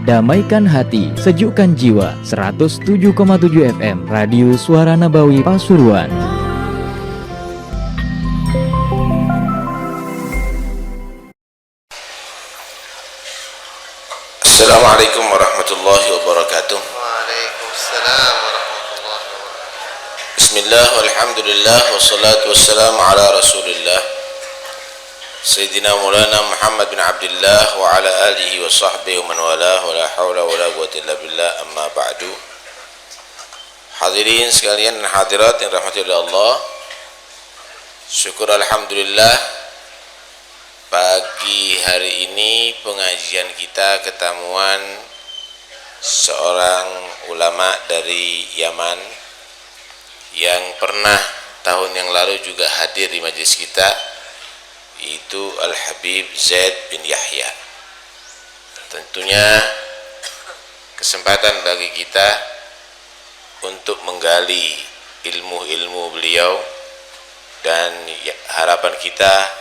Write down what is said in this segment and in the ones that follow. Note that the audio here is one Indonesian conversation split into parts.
Damaikan hati, sejukkan jiwa. 107,7 FM Radio Suara Nabawi Pasuruan. Assalamualaikum warahmatullahi wabarakatuh. Waalaikumsalam warahmatullahi wabarakatuh. Bismillah walhamdulillah wassalatu wassalamu ala rasulillah Sayyidina Maulana Muhammad bin Abdullah wa ala alihi wa sahbihi wa man walah wa la hawla wa la quwwata illa billah, amma ba'du. Hadirin sekalian dan hadirat yang rahmati Allah, syukur alhamdulillah pagi hari ini pengajian kita ketemuan seorang ulama dari Yaman yang pernah tahun yang lalu juga hadir di majelis kita, yaitu Al-Habib Zaid bin Yahya. Tentunya kesempatan bagi kita untuk menggali ilmu-ilmu beliau, dan harapan kita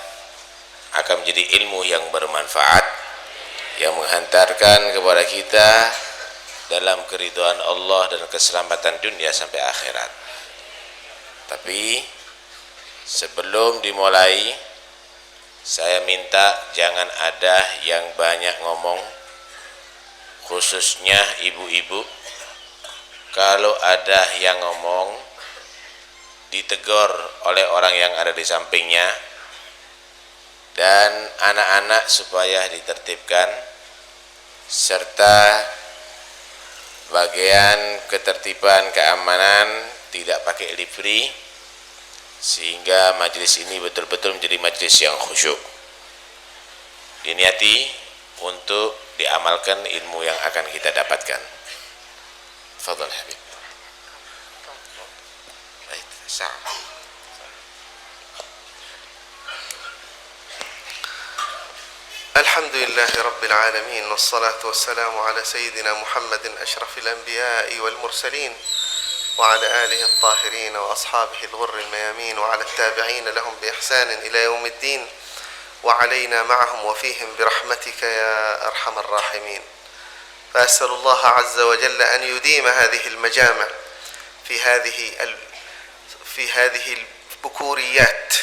akan menjadi ilmu yang bermanfaat, yang menghantarkan kepada kita dalam keridhaan Allah dan keselamatan dunia sampai akhirat. Tapi sebelum dimulai, saya minta jangan ada yang banyak ngomong, khususnya ibu-ibu. Kalau ada yang ngomong, ditegur oleh orang yang ada di sampingnya, dan anak-anak supaya ditertibkan, serta bagian ketertiban keamanan tidak pakai livery, sehingga majelis ini betul-betul menjadi majelis yang khusyuk. Diniati untuk diamalkan ilmu yang akan kita dapatkan. Fadhal Habib. Baik, Alhamdulillahi Rabbil Alamin, wassalatu wassalamu ala Sayyidina Muhammadin ashrafil anbiya'i wal mursalin, وعلى آله الطاهرين وأصحابه الغر الميامين وعلى التابعين لهم بإحسان إلى يوم الدين وعلينا معهم وفيهم برحمتك يا أرحم الراحمين. فأسأل الله عز وجل أن يديم هذه المجامع في هذه البكوريات،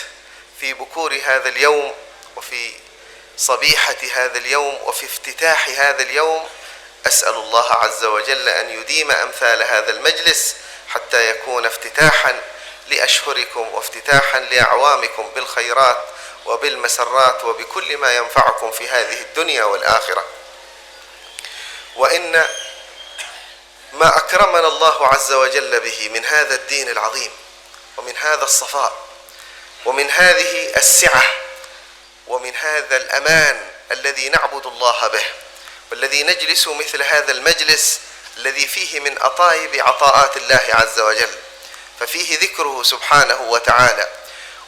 في بكور هذا اليوم وفي صبيحة هذا اليوم وفي افتتاح هذا اليوم. أسأل الله عز وجل أن يديم أمثال هذا المجلس حتى يكون افتتاحا لأشهركم وافتتاحا لأعوامكم بالخيرات وبالمسرات وبكل ما ينفعكم في هذه الدنيا والآخرة. وإن ما أكرمنا الله عز وجل به من هذا الدين العظيم ومن هذا الصفاء ومن هذه السعة ومن هذا الأمان الذي نعبد الله به، والذي نجلس مثل هذا المجلس الذي فيه من أطايب عطاءات الله عز وجل، ففيه ذكره سبحانه وتعالى،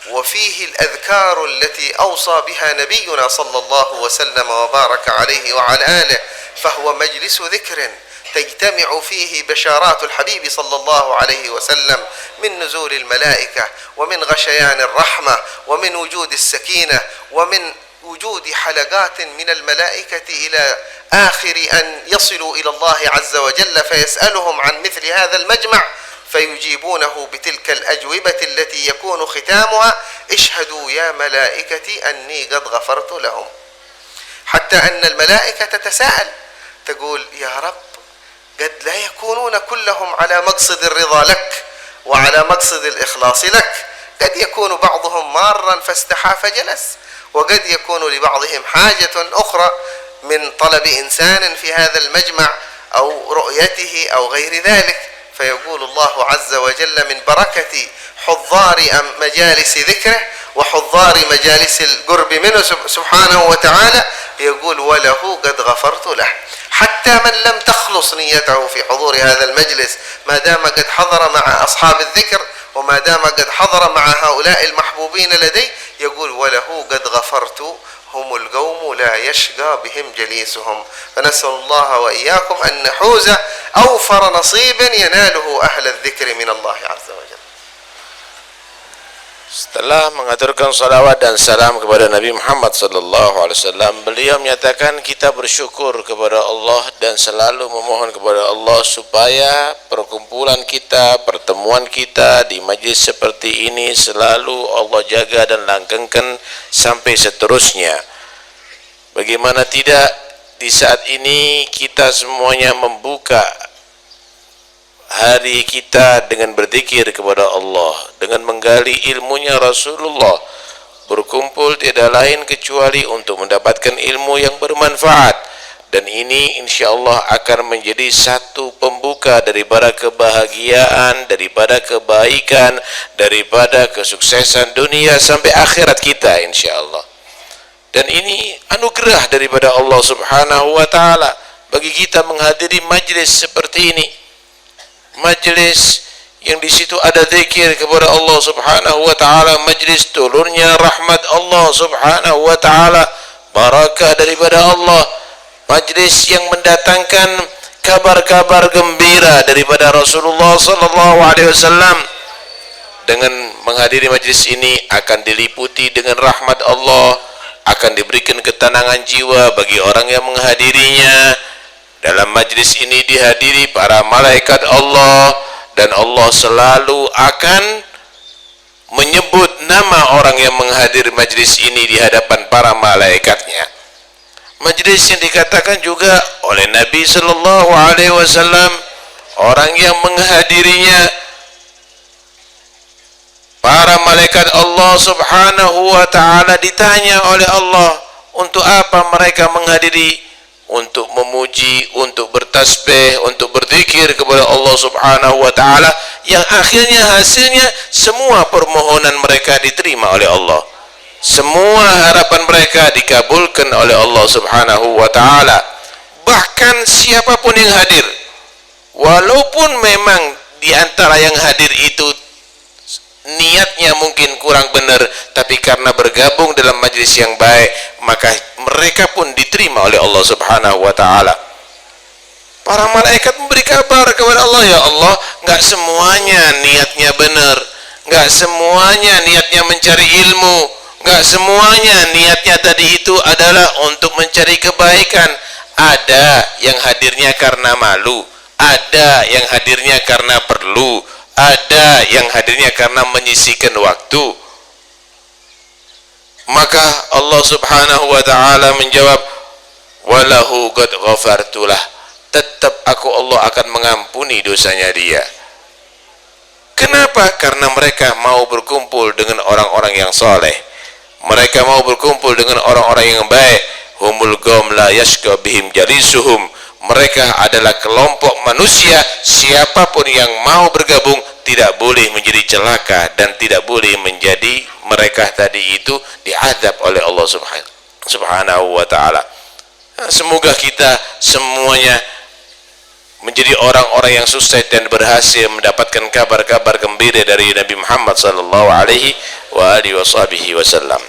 وفيه الأذكار التي أوصى بها نبينا صلى الله وسلم وبارك عليه وعلى آله، فهو مجلس ذكر تجتمع فيه بشارات الحبيب صلى الله عليه وسلم من نزول الملائكة ومن غشيان الرحمة ومن وجود السكينة ومن وجود حلقات من الملائكة إلى آخر أن يصلوا إلى الله عز وجل فيسألهم عن مثل هذا المجمع فيجيبونه بتلك الأجوبة التي يكون ختامها: اشهدوا يا ملائكتي أني قد غفرت لهم. حتى أن الملائكة تتساءل تقول: يا رب، قد لا يكونون كلهم على مقصد الرضا لك وعلى مقصد الإخلاص لك، قد يكون بعضهم مارا فاستحى فجلس، وقد يكون لبعضهم حاجة أخرى من طلب إنسان في هذا المجمع أو رؤيته أو غير ذلك. فيقول الله عز وجل من بركة حضار مجالس ذكره وحضار مجالس القرب منه سبحانه وتعالى، يقول: وله قد غفرت له. حتى من لم تخلص نيته في حضور هذا المجلس، ما دام قد حضر مع أصحاب الذكر وما دام قد حضر مع هؤلاء المحبوبين لدي، يقول: وله قد غفرت، هم القوم لا يشقى بهم جليسهم. فنسأل الله وإياكم أن نحوز أوفر نصيب يناله أهل الذكر من الله عز وجل. Setelah mengaturkan salawat dan salam kepada Nabi Muhammad sallallahu alaihi wasallam, beliau menyatakan kita bersyukur kepada Allah dan selalu memohon kepada Allah supaya perkumpulan kita, pertemuan kita di majlis seperti ini selalu Allah jaga dan langgengkan sampai seterusnya. Bagaimana tidak di saat ini kita semuanya membuka hari kita dengan berzikir kepada Allah, dengan menggali ilmunya Rasulullah, berkumpul tiada lain kecuali untuk mendapatkan ilmu yang bermanfaat, dan ini insyaallah akan menjadi satu pembuka daripada kebahagiaan, daripada kebaikan, daripada kesuksesan dunia sampai akhirat kita insyaallah. Dan ini anugerah daripada Allah Subhanahu wa taala bagi kita menghadiri majlis seperti ini. Majlis yang di situ ada zikir kepada Allah Subhanahu wa taala, majlis turunnya rahmat Allah Subhanahu wa taala, barakah daripada Allah, majlis yang mendatangkan kabar-kabar gembira daripada Rasulullah sallallahu alaihi wasallam. Dengan menghadiri majlis ini akan diliputi dengan rahmat Allah, akan diberikan ketenangan jiwa bagi orang yang menghadirinya. Dalam majlis ini dihadiri para malaikat Allah, dan Allah selalu akan menyebut nama orang yang menghadiri majlis ini di hadapan para malaikatnya. Majlis yang dikatakan juga oleh Nabi sallallahu alaihi wasallam, orang yang menghadirinya para malaikat Allah Subhanahu wa taala ditanya oleh Allah, untuk apa mereka menghadiri? Untuk memuji, untuk bertasbih, untuk berzikir kepada Allah Subhanahu wa taala, yang akhirnya hasilnya semua permohonan mereka diterima oleh Allah. Semua harapan mereka dikabulkan oleh Allah Subhanahu wa taala. Bahkan siapapun yang hadir, walaupun memang di antara yang hadir itu niatnya mungkin kurang benar, tapi karena bergabung dalam majlis yang baik, maka mereka pun diterima oleh Allah Subhanahu wa taala. Para malaikat memberi kabar kepada Allah, ya Allah, enggak semuanya niatnya benar, enggak semuanya niatnya mencari ilmu, enggak semuanya niatnya tadi itu adalah untuk mencari kebaikan. Ada yang hadirnya karena malu, ada yang hadirnya karena perlu, ada yang hadirnya karena menyisihkan waktu. Maka Allah Subhanahu wa taala menjawab, walahu qad ghafartulah, tetap aku Allah akan mengampuni dosanya dia. Kenapa? Karena mereka mau berkumpul dengan orang-orang yang soleh, mereka mau berkumpul dengan orang-orang yang baik. Humul qaum la yashqa bihim jalisuhum, mereka adalah kelompok manusia, siapapun yang mau bergabung tidak boleh menjadi celaka dan tidak boleh menjadi mereka tadi itu diazab oleh Allah Subhanahu wa taala. Semoga kita semuanya menjadi orang-orang yang sukses dan berhasil mendapatkan kabar-kabar gembira dari Nabi Muhammad sallallahu alaihi wa alihi wasallam.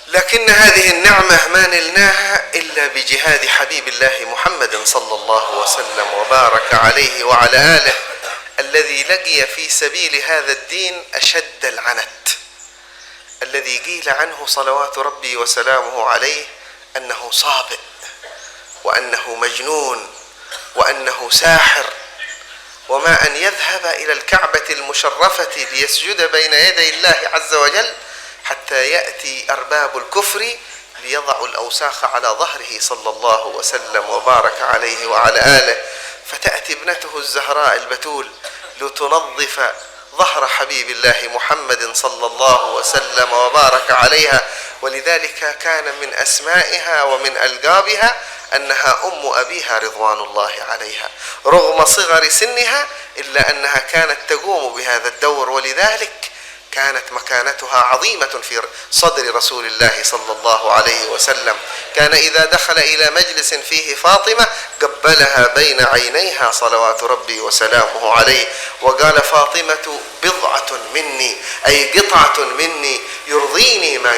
لكن هذه النعمة ما نلناها إلا بجهاد حبيب الله محمد صلى الله وسلم وبارك عليه وعلى آله، الذي لقي في سبيل هذا الدين أشد العنت، الذي قيل عنه صلوات ربي وسلامه عليه أنه صابئ، وأنه مجنون، وأنه ساحر، وما أن يذهب إلى الكعبة المشرفة ليسجد بين يدي الله عز وجل حتى يأتي أرباب الكفر ليضعوا الأوساخ على ظهره صلى الله وسلم وبارك عليه وعلى آله، فتأتي ابنته الزهراء البتول لتنظف ظهر حبيب الله محمد صلى الله وسلم وبارك عليها. ولذلك كان من أسمائها ومن ألقابها أنها أم أبيها رضوان الله عليها، رغم صغر سنها إلا أنها كانت تقوم بهذا الدور، ولذلك كانت مكانتها عظيمة في صدر رسول الله صلى الله عليه وسلم. كان إذا دخل إلى مجلس فيه فاطمة قبلها بين عينيها صلوات ربي وسلامه عليه وقال فاطمة بضعة مني، أي قطعة مني يرضيني ما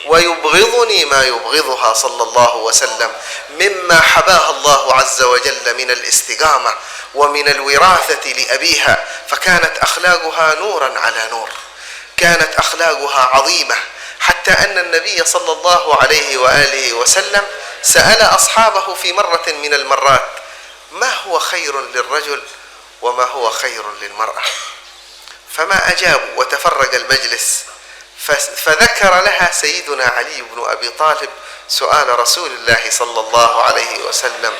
ويبغضني ما يبغضها صلى الله وسلم مما حباها الله عز وجل من الاستقامة ومن الوراثة لأبيها، فكانت أخلاقها نورا على نور، كانت أخلاقها عظيمة، حتى أن النبي صلى الله عليه وآله وسلم سأل أصحابه في مرة من المرات: ما هو خير للرجل وما هو خير للمرأة؟ فما أجابوا وتفرق المجلس، فذكر لها سيدنا علي بن أبي طالب سؤال رسول الله صلى الله عليه وسلم،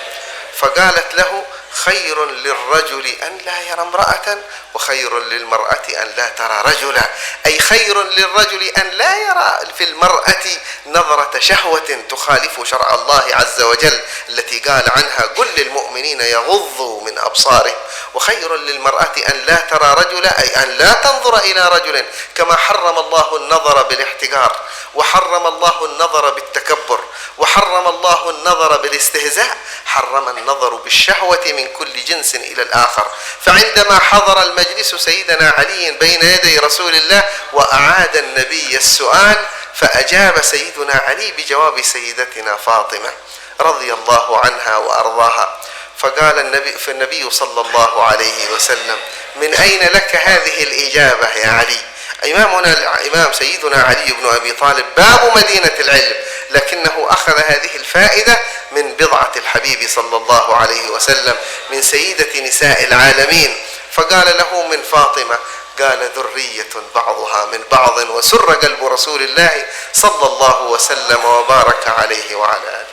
فقالت له: خير للرجل أن لا يرى امرأة وخير للمرأة أن لا ترى رجلا، أي خير للرجل أن لا يرى في المرأة نظرة شهوة تخالف شرع الله عز وجل التي قال عنها: قل للمؤمنين يغضوا من أبصارهم، وخير للمرأة أن لا ترى رجلا، أي أن لا تنظر إلى رجل، كما حرم الله النظر بالاحتقار، وحرم الله النظر بالتكبر، وحرم الله النظر بالاستهزاء، حرم النظر بالشهوة من كل جنس إلى الآخر. فعندما حضر المجلس سيدنا علي بين يدي رسول الله وأعاد النبي السؤال، فأجاب سيدنا علي بجواب سيدتنا فاطمة رضي الله عنها وأرضاها، فقال النبي صلى الله عليه وسلم: من أين لك هذه الإجابة يا علي؟ إمامنا الإمام سيدنا علي بن أبي طالب باب مدينة العلم، لكنه أخذ هذه الفائدة من بضعة الحبيب صلى الله عليه وسلم، من سيدة نساء العالمين، فقال له: من فاطمة؟ قال: ذرية بعضها من بعض، وسر قلب رسول الله صلى الله وسلم وبارك عليه وعلى آله.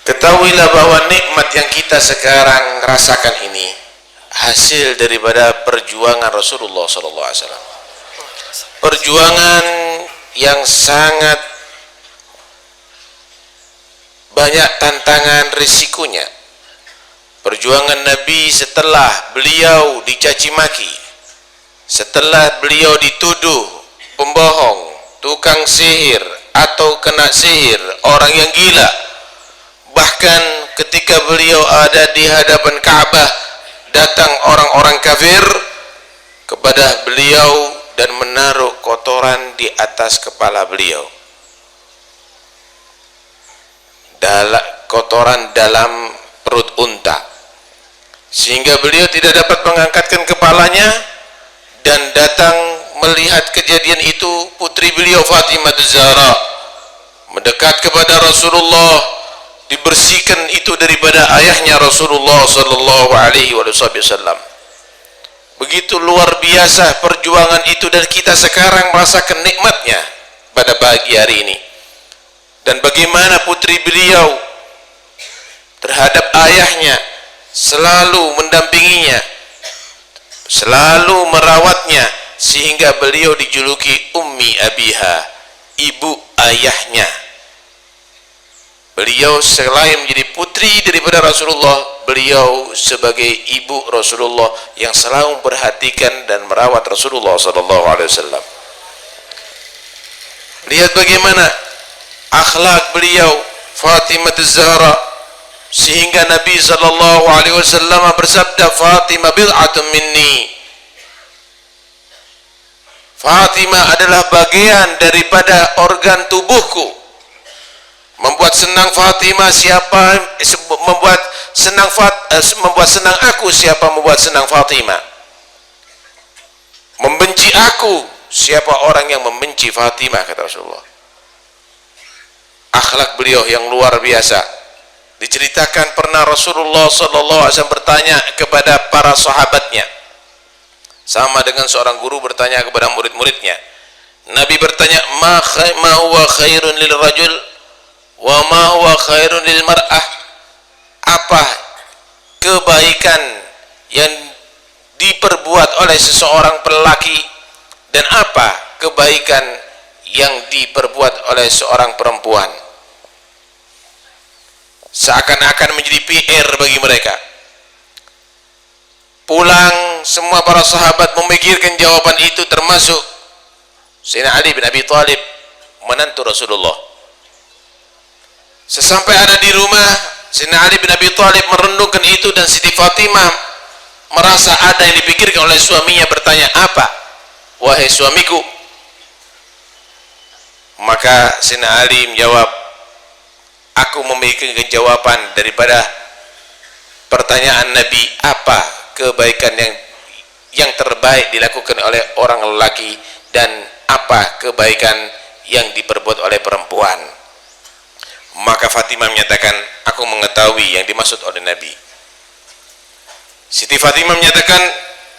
Ketahuilah bahwa nikmat yang kita sekarang rasakan ini hasil daripada perjuangan Rasulullah SAW. Perjuangan yang sangat banyak tantangan risikonya. Perjuangan Nabi setelah beliau dicaci maki, setelah beliau dituduh pembohong, tukang sihir atau kena sihir, orang yang gila. Bahkan ketika beliau ada di hadapan Ka'bah, datang orang-orang kafir kepada beliau dan menaruh kotoran di atas kepala beliau. Kotoran dalam perut unta, sehingga beliau tidak dapat mengangkatkan kepalanya. Dan datang melihat kejadian itu putri beliau Fatimah Az-Zahra mendekat kepada Rasulullah, dibersihkan itu daripada ayahnya Rasulullah sallallahu alaihi wasallam. Begitu luar biasa perjuangan itu, dan kita sekarang merasakan nikmatnya pada pagi hari ini. Dan bagaimana putri beliau terhadap ayahnya, selalu mendampinginya, selalu merawatnya, sehingga beliau dijuluki Ummi Abiha, ibu ayahnya. Beliau selain menjadi putri daripada Rasulullah, beliau sebagai ibu Rasulullah yang selalu memperhatikan dan merawat Rasulullah SAW. Lihat bagaimana akhlak beliau Fatimah Az-Zahra, sehingga Nabi SAW bersabda, Fatimah bid'atun minni. Fatimah adalah bagian daripada organ tubuhku. Membuat senang Fatimah siapa membuat senang aku, siapa membuat senang Fatimah. Membenci aku, siapa orang yang membenci Fatimah, kata Rasulullah. Akhlak beliau yang luar biasa. Diceritakan pernah Rasulullah SAW bertanya kepada para sahabatnya, sama dengan seorang guru bertanya kepada murid-muridnya. Nabi bertanya, ma huwa khairun lil rajul wa ma huwa khairun lil mar'ah? Apa kebaikan yang diperbuat oleh seseorang lelaki, dan apa kebaikan yang diperbuat oleh seorang perempuan? Seakan-akan menjadi PR bagi mereka. Pulang semua para sahabat memikirkan jawaban itu, termasuk Sayyidina Ali bin Abi Thalib, menantu Rasulullah. Sesampai ada di rumah, Sayyidina Ali bin Abi Thalib merenungkan itu, dan Siti Fatimah merasa ada yang dipikirkan oleh suaminya, bertanya, apa? Wahai suamiku, Maka Sayyidina Ali menjawab, aku memiliki jawaban daripada pertanyaan Nabi, apa kebaikan yang terbaik dilakukan oleh orang lelaki dan apa kebaikan yang diperbuat oleh perempuan. Maka Fatimah menyatakan, aku mengetahui yang dimaksud oleh Nabi. Siti Fatimah menyatakan,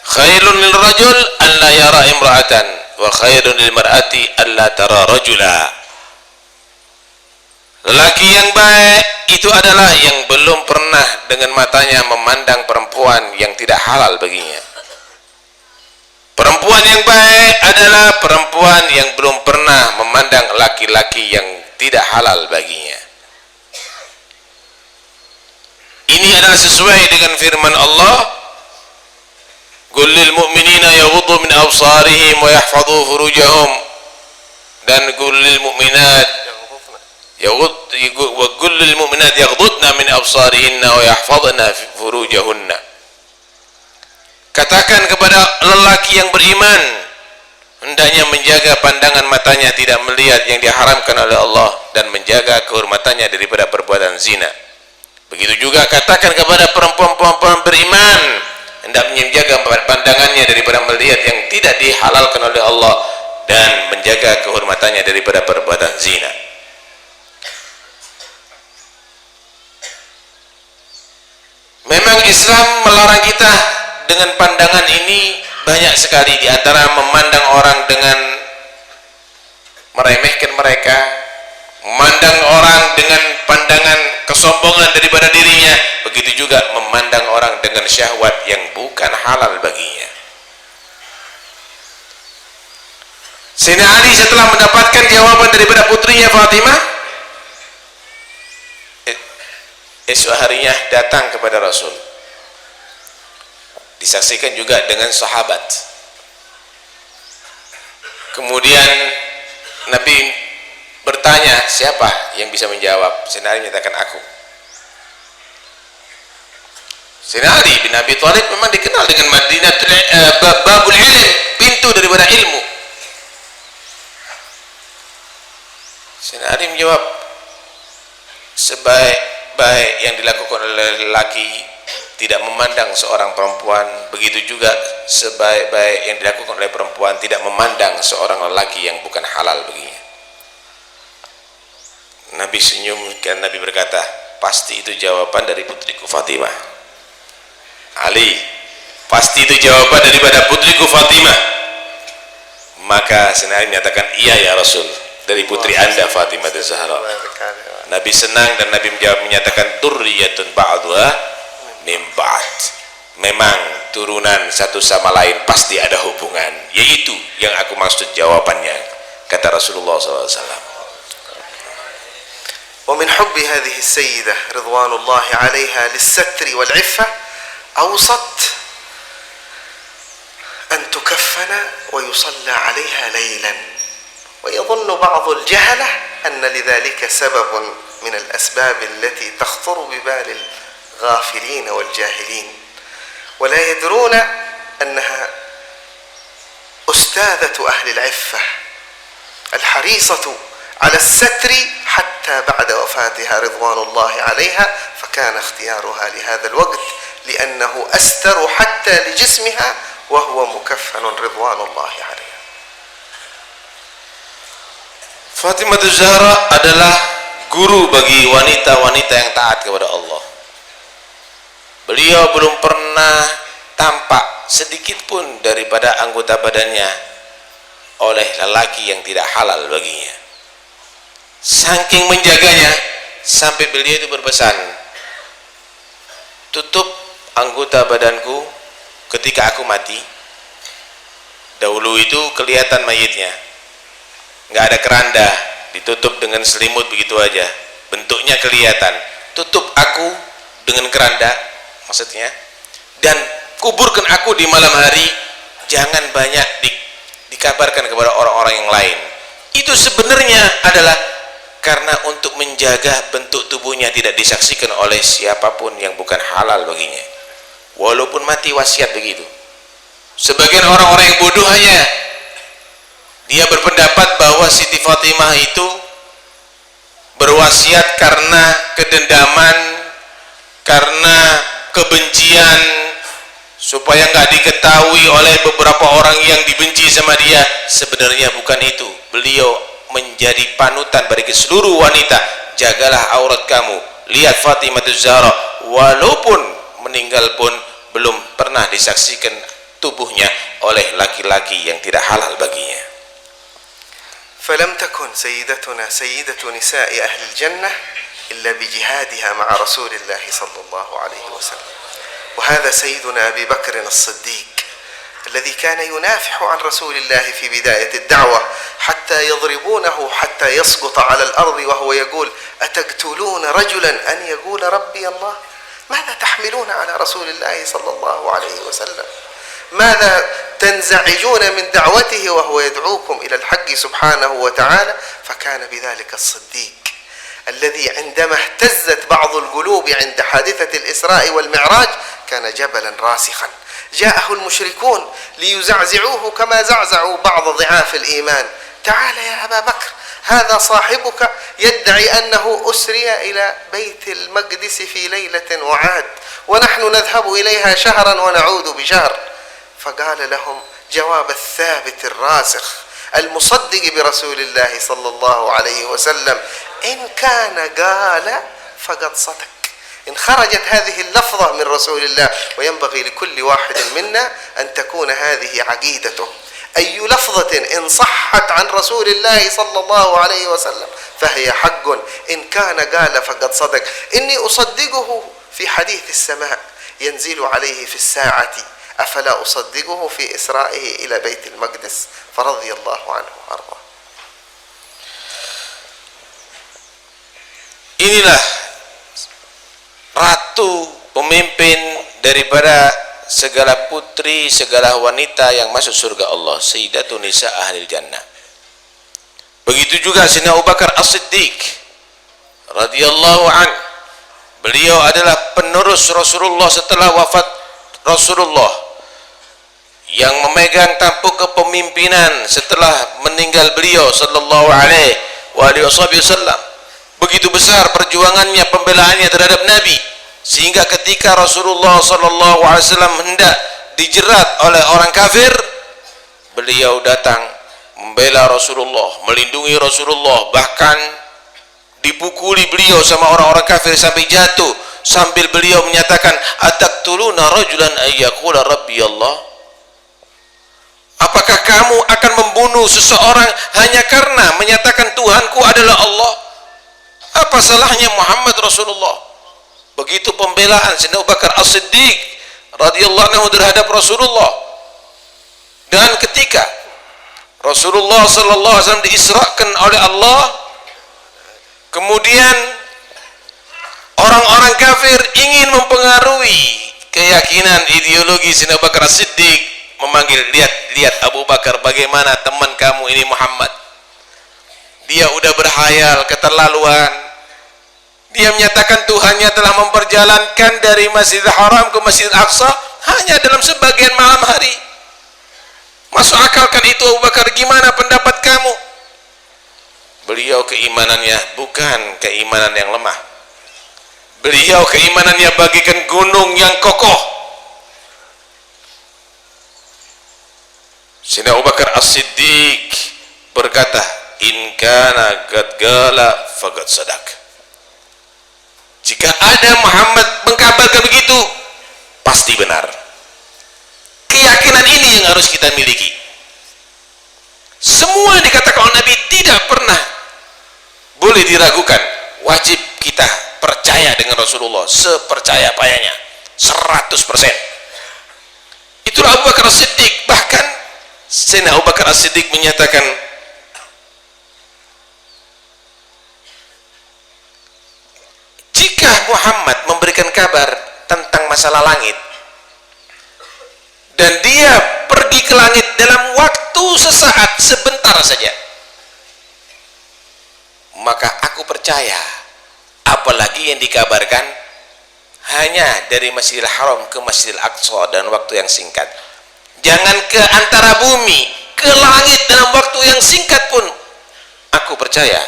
khairun lil rajul an la yara imra'atan wa khairun lil mar'ati an la tara rajula. Lelaki yang baik itu adalah yang belum pernah dengan matanya memandang perempuan yang tidak halal baginya. Perempuan yang baik adalah perempuan yang belum pernah memandang laki-laki yang tidak halal baginya. Ini adalah sesuai dengan firman Allah, qul lil mu'minina yaghuddu min absarihim wa yahfadhu furujahum, dan qul lil mu'minat wa qul lil mu'minat yaghuddna min absarihinna wa yahfadhna furujahunna. Katakan kepada lelaki yang beriman, hendaknya menjaga pandangan matanya tidak melihat yang diharamkan oleh Allah dan menjaga kehormatannya daripada perbuatan zina. Begitu juga katakan kepada perempuan-perempuan beriman, hendaknya menjaga pandangannya daripada melihat yang tidak dihalalkan oleh Allah dan menjaga kehormatannya daripada perbuatan zina. Memang Islam melarang kita dengan pandangan ini banyak sekali, di antara memandang orang dengan meremehkan mereka, memandang orang dengan pandangan kesombongan daripada dirinya, begitu juga memandang orang dengan syahwat yang bukan halal baginya. Sayyidina Ali setelah mendapatkan jawaban daripada putrinya Fatimah, esok harinya datang kepada Rasul, disaksikan juga dengan sahabat. Kemudian Nabi bertanya, siapa yang bisa menjawab? Sayyidina Ali menyatakan, aku. Sayyidina Ali bin Abi Thalib memang dikenal dengan Madinatul Babul Ilm, pintu daripada ilmu. Sayyidina Ali menjawab, sebaik-baik yang dilakukan oleh lelaki tidak memandang seorang perempuan, begitu juga sebaik-baik yang dilakukan oleh perempuan tidak memandang seorang lelaki yang bukan halal baginya. Nabi senyum dan Nabi berkata, pasti itu jawaban dari putriku Fatimah. Ali, pasti itu jawaban daripada putriku Fatimah. Maka Sayyidina Ali menyatakan, iya ya Rasul, dari putri anda Fatimah az-Zahra. Nabi senang dan Nabi menyatakan, durriyatun ba'duha min ba'd. Memang turunan satu sama lain pasti ada hubungan, yaitu yang aku maksud jawabannya, kata Rasulullah SAW. ومن حب هذه السيدة رضوان الله عليها للستر والعفة أوصت أن تكفن ويصلى عليها ليلا، ويظن بعض الجهلة أن لذلك سبب من الأسباب التي تخطر ببال الغافلين والجاهلين، ولا يدرون أنها أستاذة أهل العفة الحريصة على الستر حتى بعد وفاتها رضوان الله عليها، فكان اختيارها لهذا الوقت لأنه أستر حتى لجسمها وهو مكفن رضوان الله عليها. Fatimah az-Zahra adalah guru bagi wanita-wanita yang taat kepada Allah. Beliau belum pernah tampak sedikit pun daripada anggota badannya oleh lelaki yang tidak halal baginya. Saking menjaganya sampai beliau itu berpesan, tutup anggota badanku ketika aku mati. Dahulu itu kelihatan mayitnya, nggak ada keranda, ditutup dengan selimut begitu aja, bentuknya kelihatan. Tutup aku dengan keranda, maksudnya, dan kuburkan aku di malam hari, jangan banyak dikabarkan kepada orang-orang yang lain. Itu sebenarnya adalah karena untuk menjaga bentuk tubuhnya tidak disaksikan oleh siapapun yang bukan halal baginya, walaupun mati wasiat begitu. Sebagian orang-orang yang bodoh hanya Dia berpendapat bahwa Siti Fatimah itu berwasiat karena kedendaman, karena kebencian, supaya nggak diketahui oleh beberapa orang yang dibenci sama dia. Sebenarnya bukan itu. Beliau menjadi panutan bagi seluruh wanita. Jagalah aurat kamu, lihat Fatimah Zahra, walaupun meninggal pun belum pernah disaksikan tubuhnya oleh laki-laki yang tidak halal baginya. فلم تكن سيدتنا سيدة نساء أهل الجنة إلا بجهادها مع رسول الله صلى الله عليه وسلم. وهذا سيدنا أبي بكر الصديق الذي كان ينافح عن رسول الله في بداية الدعوة حتى يضربونه حتى يسقط على الأرض وهو يقول: أتقتلون رجلا أن يقول ربي الله؟ ماذا تحملون على رسول الله صلى الله عليه وسلم؟ ماذا تنزعجون من دعوته وهو يدعوكم إلى الحق سبحانه وتعالى؟ فكان بذلك الصديق الذي عندما اهتزت بعض القلوب عند حادثة الإسراء والمعراج كان جبلا راسخا. جاءه المشركون ليزعزعوه كما زعزعوا بعض ضعاف الإيمان. تعال يا أبا بكر، هذا صاحبك يدعي أنه أسري إلى بيت المقدس في ليلة وعاد، ونحن نذهب إليها شهرا ونعود بشهر. فقال لهم جواب الثابت الراسخ المصدق برسول الله صلى الله عليه وسلم: إن كان قال فقد صدق. إن خرجت هذه اللفظة من رسول الله، وينبغي لكل واحد منا أن تكون هذه عقيدته، أي لفظة إن صحت عن رسول الله صلى الله عليه وسلم فهي حق، إن كان قال فقد صدق. إني أصدقه في حديث السماء ينزل عليه في الساعة، أفلا أصدقه في إسرائه إلى بيت المقدس؟ فرضي الله عنه وأرضاه. Inilah ratu pemimpin daripada segala putri, segala wanita yang masuk surga Allah, Sayyidatun Nisa Ahlil Jannah. Begitu juga Sayyidina Abu Bakar As-Siddiq radhiyallahu an. Beliau adalah penerus Rasulullah setelah wafat Rasulullah, yang memegang tampuk kepemimpinan setelah meninggal beliau sallallahu alaihi wasallam. Begitu besar perjuangannya, pembelaannya terhadap Nabi, sehingga ketika Rasulullah sallallahu alaihi wasallam hendak dijerat oleh orang kafir, beliau datang membela Rasulullah, melindungi Rasulullah, bahkan dipukuli beliau sama orang-orang kafir sampai jatuh, sambil beliau menyatakan: "Ataqtuluna rajulan ayyaqula rabbi Allah?" Apakah kamu akan membunuh seseorang hanya karena menyatakan Tuhanku adalah Allah? Apa salahnya Muhammad Rasulullah? Begitu pembelaan Sayyidina Abu Bakar As-Siddiq radhiyallahu anhu terhadap Rasulullah. Dan ketika Rasulullah sallallahu alaihi wasallam diisrakan oleh Allah, kemudian orang-orang kafir ingin mempengaruhi keyakinan ideologi Sayyidina Abu Bakar As-Siddiq, memanggil, lihat Abu Bakar, bagaimana teman kamu ini Muhammad, dia udah berhayal, keterlaluan. Dia menyatakan Tuhannya telah memperjalankan dari Masjidil Haram ke Masjidil Aqsa hanya dalam sebagian malam hari. Masuk akalkan itu Abu Bakar? Gimana pendapat kamu? Beliau keimanannya bukan keimanan yang lemah. Beliau keimanannya bagikan gunung yang kokoh. Sayyidina Abu Bakar As-Siddiq berkata, "In kana qad qala faqad sadaq." Jika ada Muhammad mengkabarkan begitu, pasti benar. Keyakinan ini yang harus kita miliki. Semua yang dikatakan oleh Nabi tidak pernah boleh diragukan. Wajib kita percaya dengan Rasulullah sepercaya payahnya 100%. Itulah Abu Bakar As-Siddiq. Bahkan Sayyidina Abu Bakar As-Siddiq menyatakan, jika Muhammad memberikan kabar tentang masalah langit dan dia pergi ke langit dalam waktu sesaat, sebentar saja, maka aku percaya. Apalagi yang dikabarkan hanya dari Masjidil Haram ke Masjidil Aqsa dan waktu yang singkat. Jangan ke antara bumi, ke langit dalam waktu yang singkat pun. Aku percaya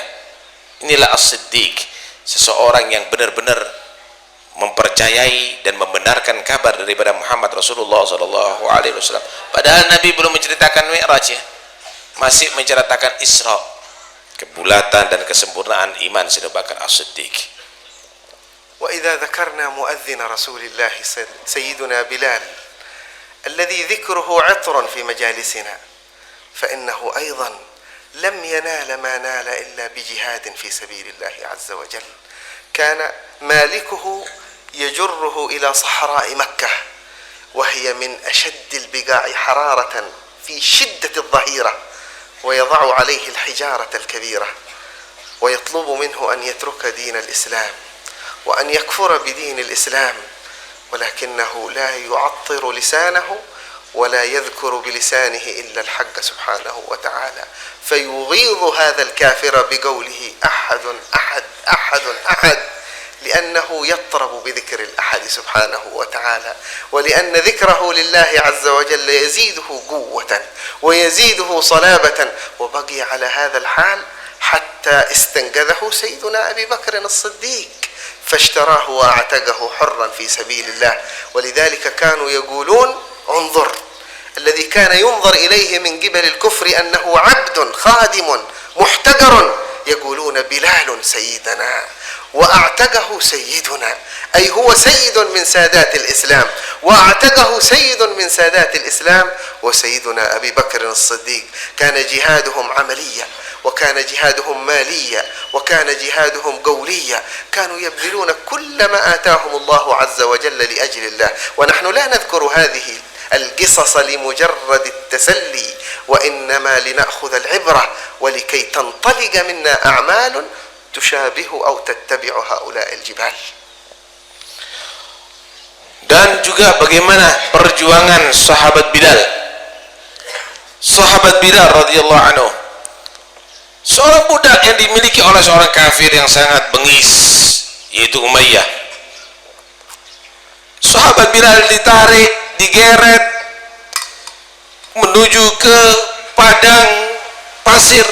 inilah as-siddiq, seseorang yang benar-benar mempercayai dan membenarkan kabar daripada Muhammad Rasulullah SAW. Padahal Nabi belum menceritakan Mi'raj ya, masih menceritakan Isra, kebulatan dan kesempurnaan iman Sayyidina Abu Bakar As-Siddiq. وإذا ذكرنا مؤذن رسول الله سيدنا بلال الذي ذكره عطر في مجالسنا، فإنه أيضا لم ينال ما نال إلا بجهاد في سبيل الله عز وجل. كان مالكه يجره إلى صحراء مكة وهي من أشد البقاع حرارة في شدة الظهيرة، ويضع عليه الحجارة الكبيرة ويطلب منه أن يترك دين الإسلام وأن يكفر بدين الإسلام، ولكنه لا يعطر لسانه ولا يذكر بلسانه إلا الحق سبحانه وتعالى، فيغيظ هذا الكافر بقوله أحد أحد أحد أحد، لأنه يطرب بذكر الأحد سبحانه وتعالى، ولأن ذكره لله عز وجل يزيده قوة ويزيده صلابة، وبقي على هذا الحال حتى استنقذه سيدنا أبي بكر الصديق فاشتراه واعتقه حرا في سبيل الله. ولذلك كانوا يقولون انظر، الذي كان ينظر إليه من قبل الكفر أنه عبد خادم محتقر، يقولون بلال سيدنا واعتقه سيدنا، أي هو سيد من سادات الإسلام، واعتقه سيد من سادات الإسلام. وسيدنا أبي بكر الصديق كان جهادهم عملية، وكان جهادهم مالية، وكان جهادهم قولية، كانوا يبذلون كل ما آتاهم الله عز وجل لأجل الله. ونحن لا نذكر هذه القصص لمجرد التسلي، وإنما لنأخذ العبرة ولكي تنطلق منا أعمال تشابه أو تتبع هؤلاء الجبال. Dan juga bagaimana perjuangan sahabat Bilal. Sahabat Bilal radhiyallahu anhu, seorang budak yang dimiliki oleh seorang kafir yang sangat bengis, yaitu Umayyah. Sahabat Bilal ditarik, digeret menuju ke padang pasir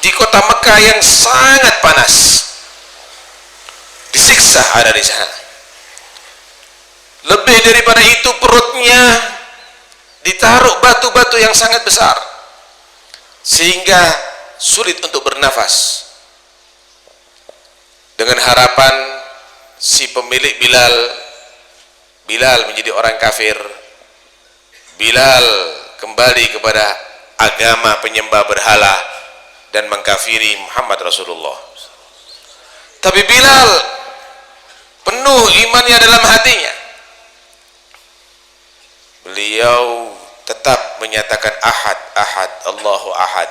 di kota Mekah yang sangat panas. Disiksa ada di sana. Lebih daripada itu, perutnya ditaruh batu-batu yang sangat besar sehingga sulit untuk bernafas. Dengan harapan si pemilik Bilal menjadi orang kafir, Bilal kembali kepada agama penyembah berhala dan mengkafiri Muhammad Rasulullah. Tapi Bilal penuh imannya dalam hatinya. Beliau tetap menyatakan ahad, ahad, Allahu ahad.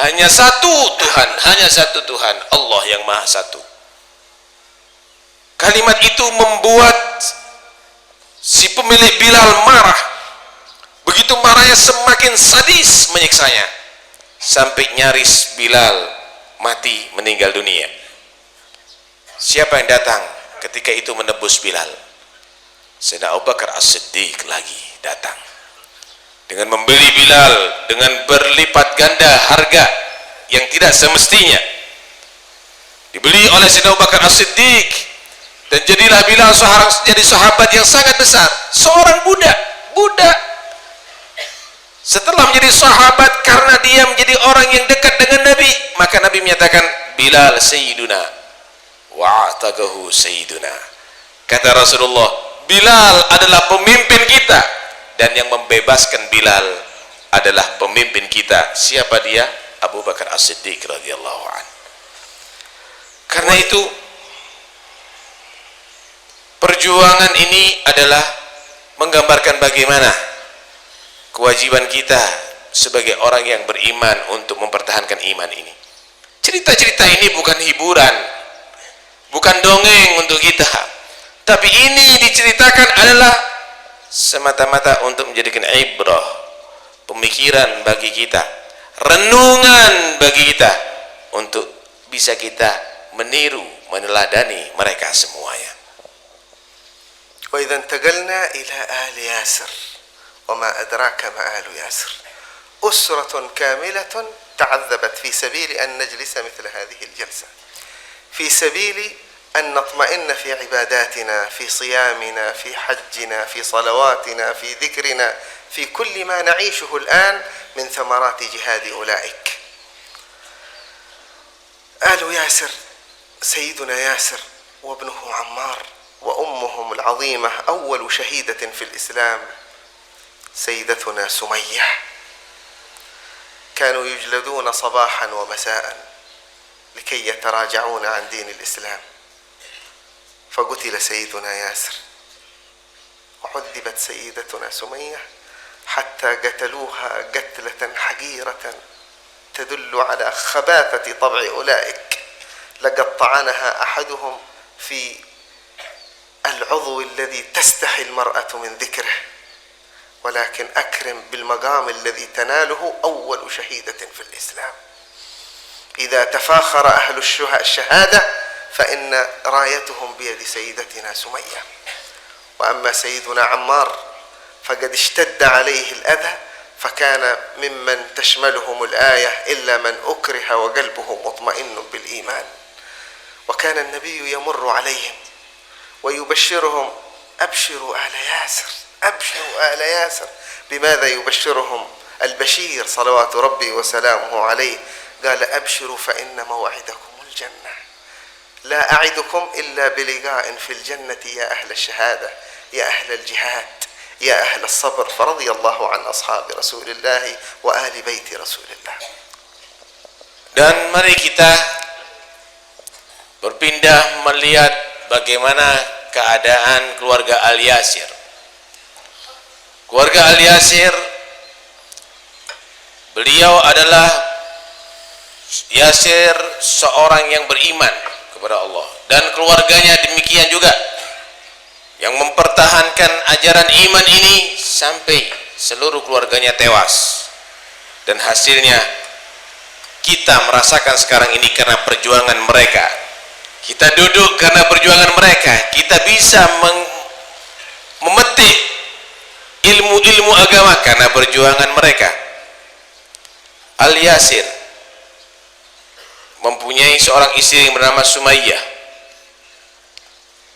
Hanya satu Tuhan, hanya satu Tuhan, Allah yang maha satu. Kalimat itu membuat si pemilik Bilal marah. Begitu marahnya semakin sadis menyiksanya, sampai nyaris Bilal mati, meninggal dunia. Siapa yang datang ketika itu menebus Bilal? Sayyidina Abu Bakar As-Siddiq lagi datang dengan membeli Bilal dengan berlipat ganda harga yang tidak semestinya. Dibeli oleh Sayyidina Abu Bakar As-Siddiq, dan jadilah Bilal jadi sahabat yang sangat besar. Seorang budak setelah menjadi sahabat karena dia menjadi orang yang dekat dengan Nabi, maka Nabi menyatakan Bilal sayyiduna wa ataqahu sayyiduna. Kata Rasulullah, Bilal adalah pemimpin kita, dan yang membebaskan Bilal adalah pemimpin kita. Siapa dia? Abu Bakar As-Siddiq radhiyallahu anhu. Karena itu perjuangan ini adalah menggambarkan bagaimana kewajiban kita sebagai orang yang beriman untuk mempertahankan iman ini. Cerita-cerita ini bukan hiburan, bukan dongeng untuk kita, tapi ini diceritakan adalah semata-mata untuk menjadikan ibrah, pemikiran bagi kita, renungan bagi kita, untuk bisa kita meniru, meneladani mereka semuanya. وإذا انتقلنا إلى آل ياسر وما أدراك ما آل ياسر أسرة كاملة تعذبت في سبيل أن نجلس مثل هذه الجلسة، في سبيل أن نطمئن في عباداتنا، في صيامنا، في حجنا، في صلواتنا، في ذكرنا، في كل ما نعيشه الآن من ثمرات جهاد أولئك. آل ياسر، سيدنا ياسر وابنه عمار وأمهم العظيمة أول شهيدة في الإسلام سيدتنا سمية، كانوا يجلدون صباحا ومساء لكي يتراجعون عن دين الإسلام، فقتل سيدنا ياسر وعذبت سيدتنا سمية حتى قتلوها قتلة حقيرة تدل على خباثة طبع أولئك. لقد طعنها أحدهم في العضو الذي تستحي المرأة من ذكره، ولكن أكرم بالمقام الذي تناله أول شهيدة في الإسلام. إذا تفاخر أهل الشهادة فإن رايتهم بيد سيدتنا سمية. وأما سيدنا عمار فقد اشتد عليه الأذى، فكان ممن تشملهم الآية إلا من أكره وقلبه مطمئن بالإيمان. وكان النبي يمر عليهم ويبشرهم: أبشروا آل ياسر، أبشروا آل ياسر. بماذا يبشرهم البشير صلوات ربي وسلامه عليه؟ قال: أبشروا فإن موعدكم الجنة، لا أعدكم إلا بلقاء في الجنة يا أهل الشهادة، يا أهل الجهاد، يا أهل الصبر. فرضي الله عن أصحاب رسول الله وآل بيت رسول الله. Dan mari kita berpindah melihat bagaimana keadaan keluarga Al-Yasir. Keluarga Al-Yasir, beliau adalah Yasir seorang yang beriman kepada Allah, dan keluarganya demikian juga yang mempertahankan ajaran iman ini sampai seluruh keluarganya tewas. Dan hasilnya kita merasakan sekarang ini karena perjuangan mereka. Kita duduk karena perjuangan mereka. Kita bisa memetik ilmu-ilmu agama karena perjuangan mereka. Al-Yasir mempunyai seorang istri yang bernama Sumayyah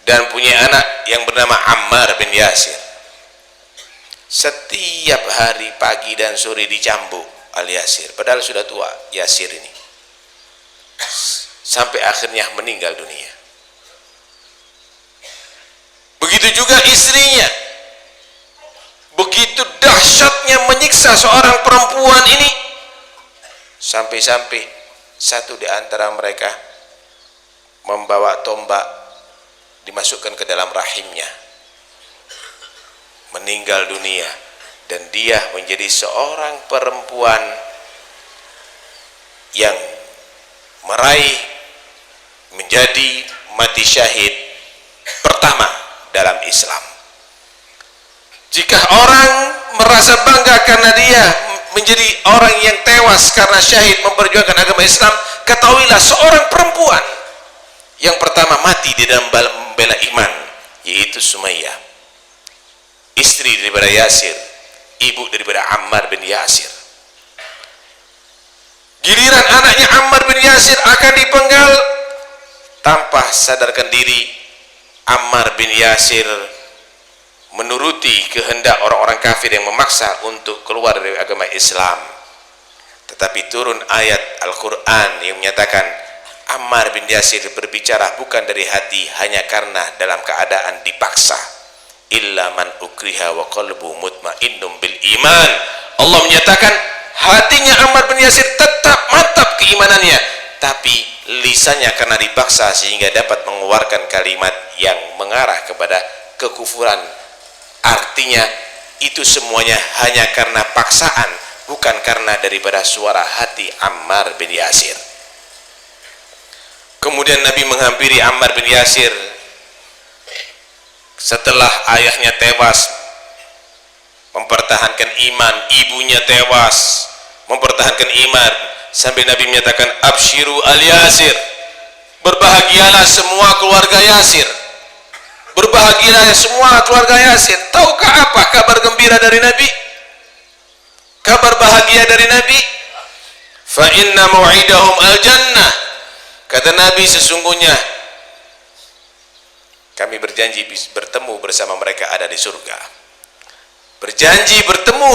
dan punya anak yang bernama Ammar bin Yasir. Setiap hari pagi dan sore dicambuk Al-Yasir, padahal sudah tua Yasir ini, sampai akhirnya meninggal dunia. Begitu juga istrinya, begitu dahsyatnya menyiksa seorang perempuan ini, sampai-sampai satu di antara mereka membawa tombak dimasukkan ke dalam rahimnya, meninggal dunia, dan dia menjadi seorang perempuan yang meraih menjadi mati syahid pertama dalam Islam. Jika orang merasa bangga karena dia menjadi orang yang tewas karena syahid memperjuangkan agama Islam, ketahuilah seorang perempuan yang pertama mati di dalam membela iman, yaitu Sumayyah, istri daripada Yasir, ibu daripada Ammar bin Yasir. Giliran anaknya Ammar bin Yasir akan dipenggal, tanpa sadarkan diri Ammar bin Yasir menuruti kehendak orang-orang kafir yang memaksa untuk keluar dari agama Islam. Tetapi turun ayat Al-Quran yang menyatakan Ammar bin Yasir berbicara bukan dari hati, hanya karena dalam keadaan dipaksa. Illa man ukriha wa qalbu mutmainnum bil iman. Allah menyatakan hatinya Ammar bin Yasir tetap mantap keimanannya, tapi lisannya karena dipaksa sehingga dapat mengeluarkan kalimat yang mengarah kepada kekufuran. Artinya itu semuanya hanya karena paksaan, bukan karena daripada suara hati Ammar bin Yasir. Kemudian Nabi menghampiri Ammar bin Yasir setelah ayahnya tewas mempertahankan iman, ibunya tewas mempertahankan iman, sampai Nabi menyatakan absyiru al-Yasir, berbahagialah semua keluarga Yasir, berbahagialah semua keluarga Yasir. Tahukah apa kabar gembira dari Nabi? Kabar bahagia bahagia dari Nabi? Fa inna mau'idahum al-jannah. Kata Nabi, sesungguhnya kami berjanji bertemu bersama mereka ada di surga. Berjanji bertemu,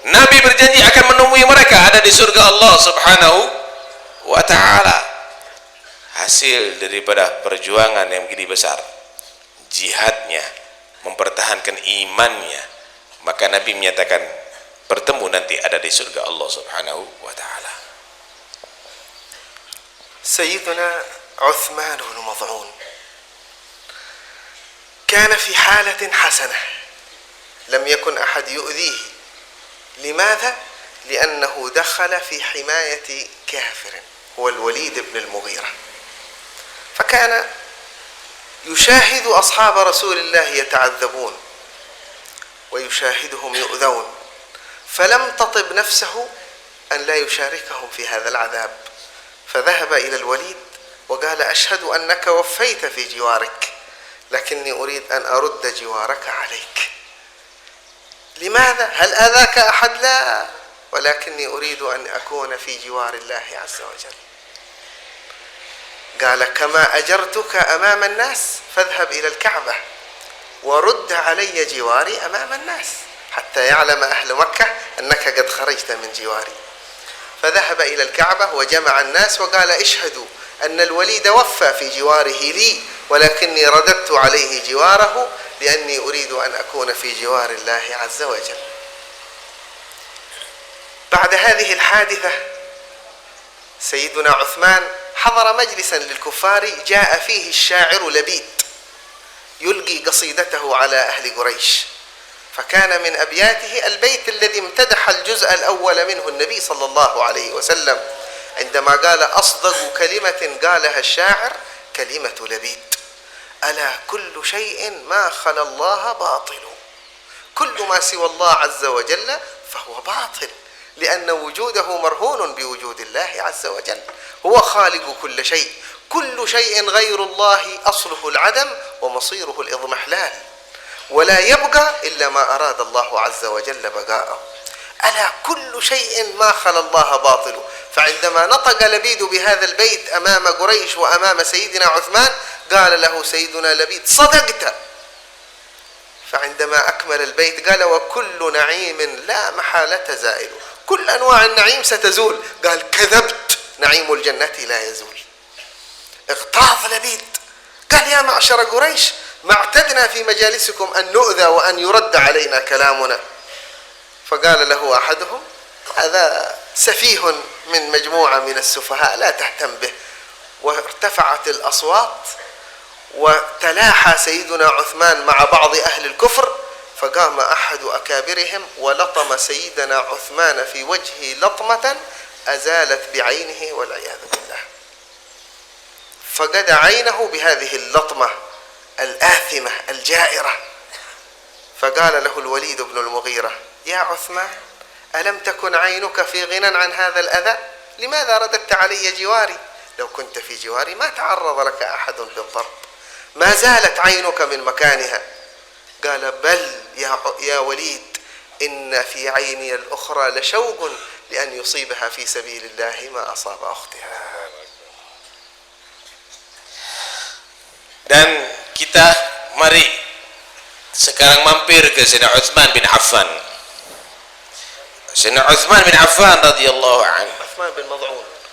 Nabi berjanji akan menemui mereka ada di surga Allah Subhanahu wa ta'ala. Hasil daripada perjuangan yang begitu besar, jihadnya, mempertahankan imannya, maka Nabi menyatakan bertemu nanti ada di surga Allah Subhanahu wa ta'ala. سيدنا عثمان بن مظعون كان في حالة حسنة لم يكن أحد يؤذيه. لماذا؟ لأنه دخل في حماية كافر هو الوليد بن المغيرة، فكان يشاهد أصحاب رسول الله يتعذبون ويشاهدهم يؤذون، فلم تطب نفسه أن لا يشاركهم في هذا العذاب، فذهب إلى الوليد وقال أشهد أنك وفيت في جوارك، لكني أريد أن أرد جوارك عليك. لماذا؟ هل أذاك أحد؟ لا، ولكني أريد أن أكون في جوار الله عز وجل. قال كما أجرتك أمام الناس فاذهب إلى الكعبة ورد علي جواري أمام الناس حتى يعلم أهل مكة أنك قد خرجت من جواري. فذهب إلى الكعبة وجمع الناس وقال اشهدوا أن الوليد وفى في جواره لي، ولكني رددت عليه جواره لأني أريد أن أكون في جوار الله عز وجل. بعد هذه الحادثة سيدنا عثمان حضر مجلسا للكفار جاء فيه الشاعر لبيد يلقي قصيدته على أهل قريش، فكان من أبياته البيت الذي امتدح الجزء الأول منه النبي صلى الله عليه وسلم عندما قال أصدق كلمة قالها الشاعر كلمة لبيد: ألا كل شيء ما خلا الله باطل، كل ما سوى الله عز وجل فهو باطل، لأن وجوده مرهون بوجود الله عز وجل، هو خالق كل شيء، كل شيء غير الله أصله العدم ومصيره الإضمحلال، ولا يبقى إلا ما أراد الله عز وجل بقاءه. ألا كل شيء ما خلا الله باطل. فعندما نطق لبيد بهذا البيت أمام قريش وأمام سيدنا عثمان قال له سيدنا لبيد صدقت. فعندما أكمل البيت قال وكل نعيم لا محالة زائل، كل أنواع النعيم ستزول. قال كذبت، نعيم الجنة لا يزول. اغتاظ لبيد قال يا معشر قريش ما اعتدنا في مجالسكم أن نؤذى وأن يرد علينا كلامنا. فقال له أحدهم هذا سفيه من مجموعة من السفهاء لا تهتم به. وارتفعت الأصوات وتلاحى سيدنا عثمان مع بعض أهل الكفر، فقام أحد أكابرهم ولطم سيدنا عثمان في وجهه لطمة أزالت بعينه والعياذ بالله، فقد عينه بهذه اللطمة الآثمة الجائرة. فقال له الوليد بن المغيرة يا عثمان ألم تكن عينك في غنى عن هذا الأذى؟ لماذا رددت علي جواري؟ لو كنت في جواري ما تعرض لك أحد بالضرب، ما زالت عينك من مكانها. قال بل يا وليد إن في عيني الأخرى لشوق لأن يصيبها في سبيل الله ما أصاب أختها. Dan kita mari sekarang mampir ke Sayyidina Utsman bin Affan. Sayyidina Utsman bin Affan radhiyallahu anhu.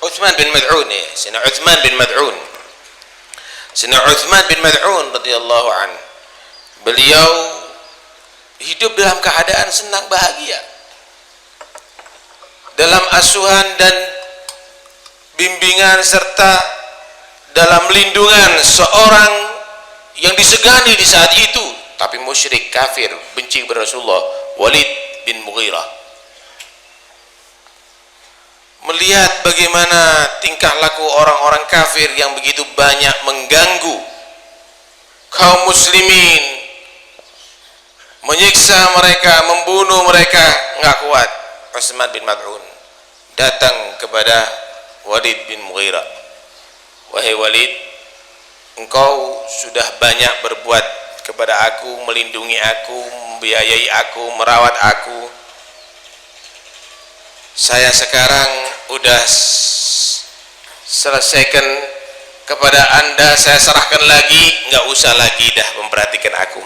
Utsman bin Mad'un ya, Sayyidina Utsman bin Mad'un. Sayyidina Utsman bin Mad'un radhiyallahu anhu. Beliau hidup dalam keadaan senang bahagia, dalam asuhan dan bimbingan serta dalam lindungan seorang yang disegani di saat itu tapi musyrik kafir benci kepada Rasulullah, Walid bin Mughirah. Melihat bagaimana tingkah laku orang-orang kafir yang begitu banyak mengganggu kaum muslimin, menyiksa mereka, membunuh mereka, nggak kuat. Utsman bin Mad'un datang kepada Walid bin Mughirah, wahai Walid, engkau sudah banyak berbuat kepada aku, melindungi aku, membiayai aku, merawat aku. saya sekarang udah selesaikan kepada anda, saya serahkan lagi, nggak usah lagi dah memperhatikan aku.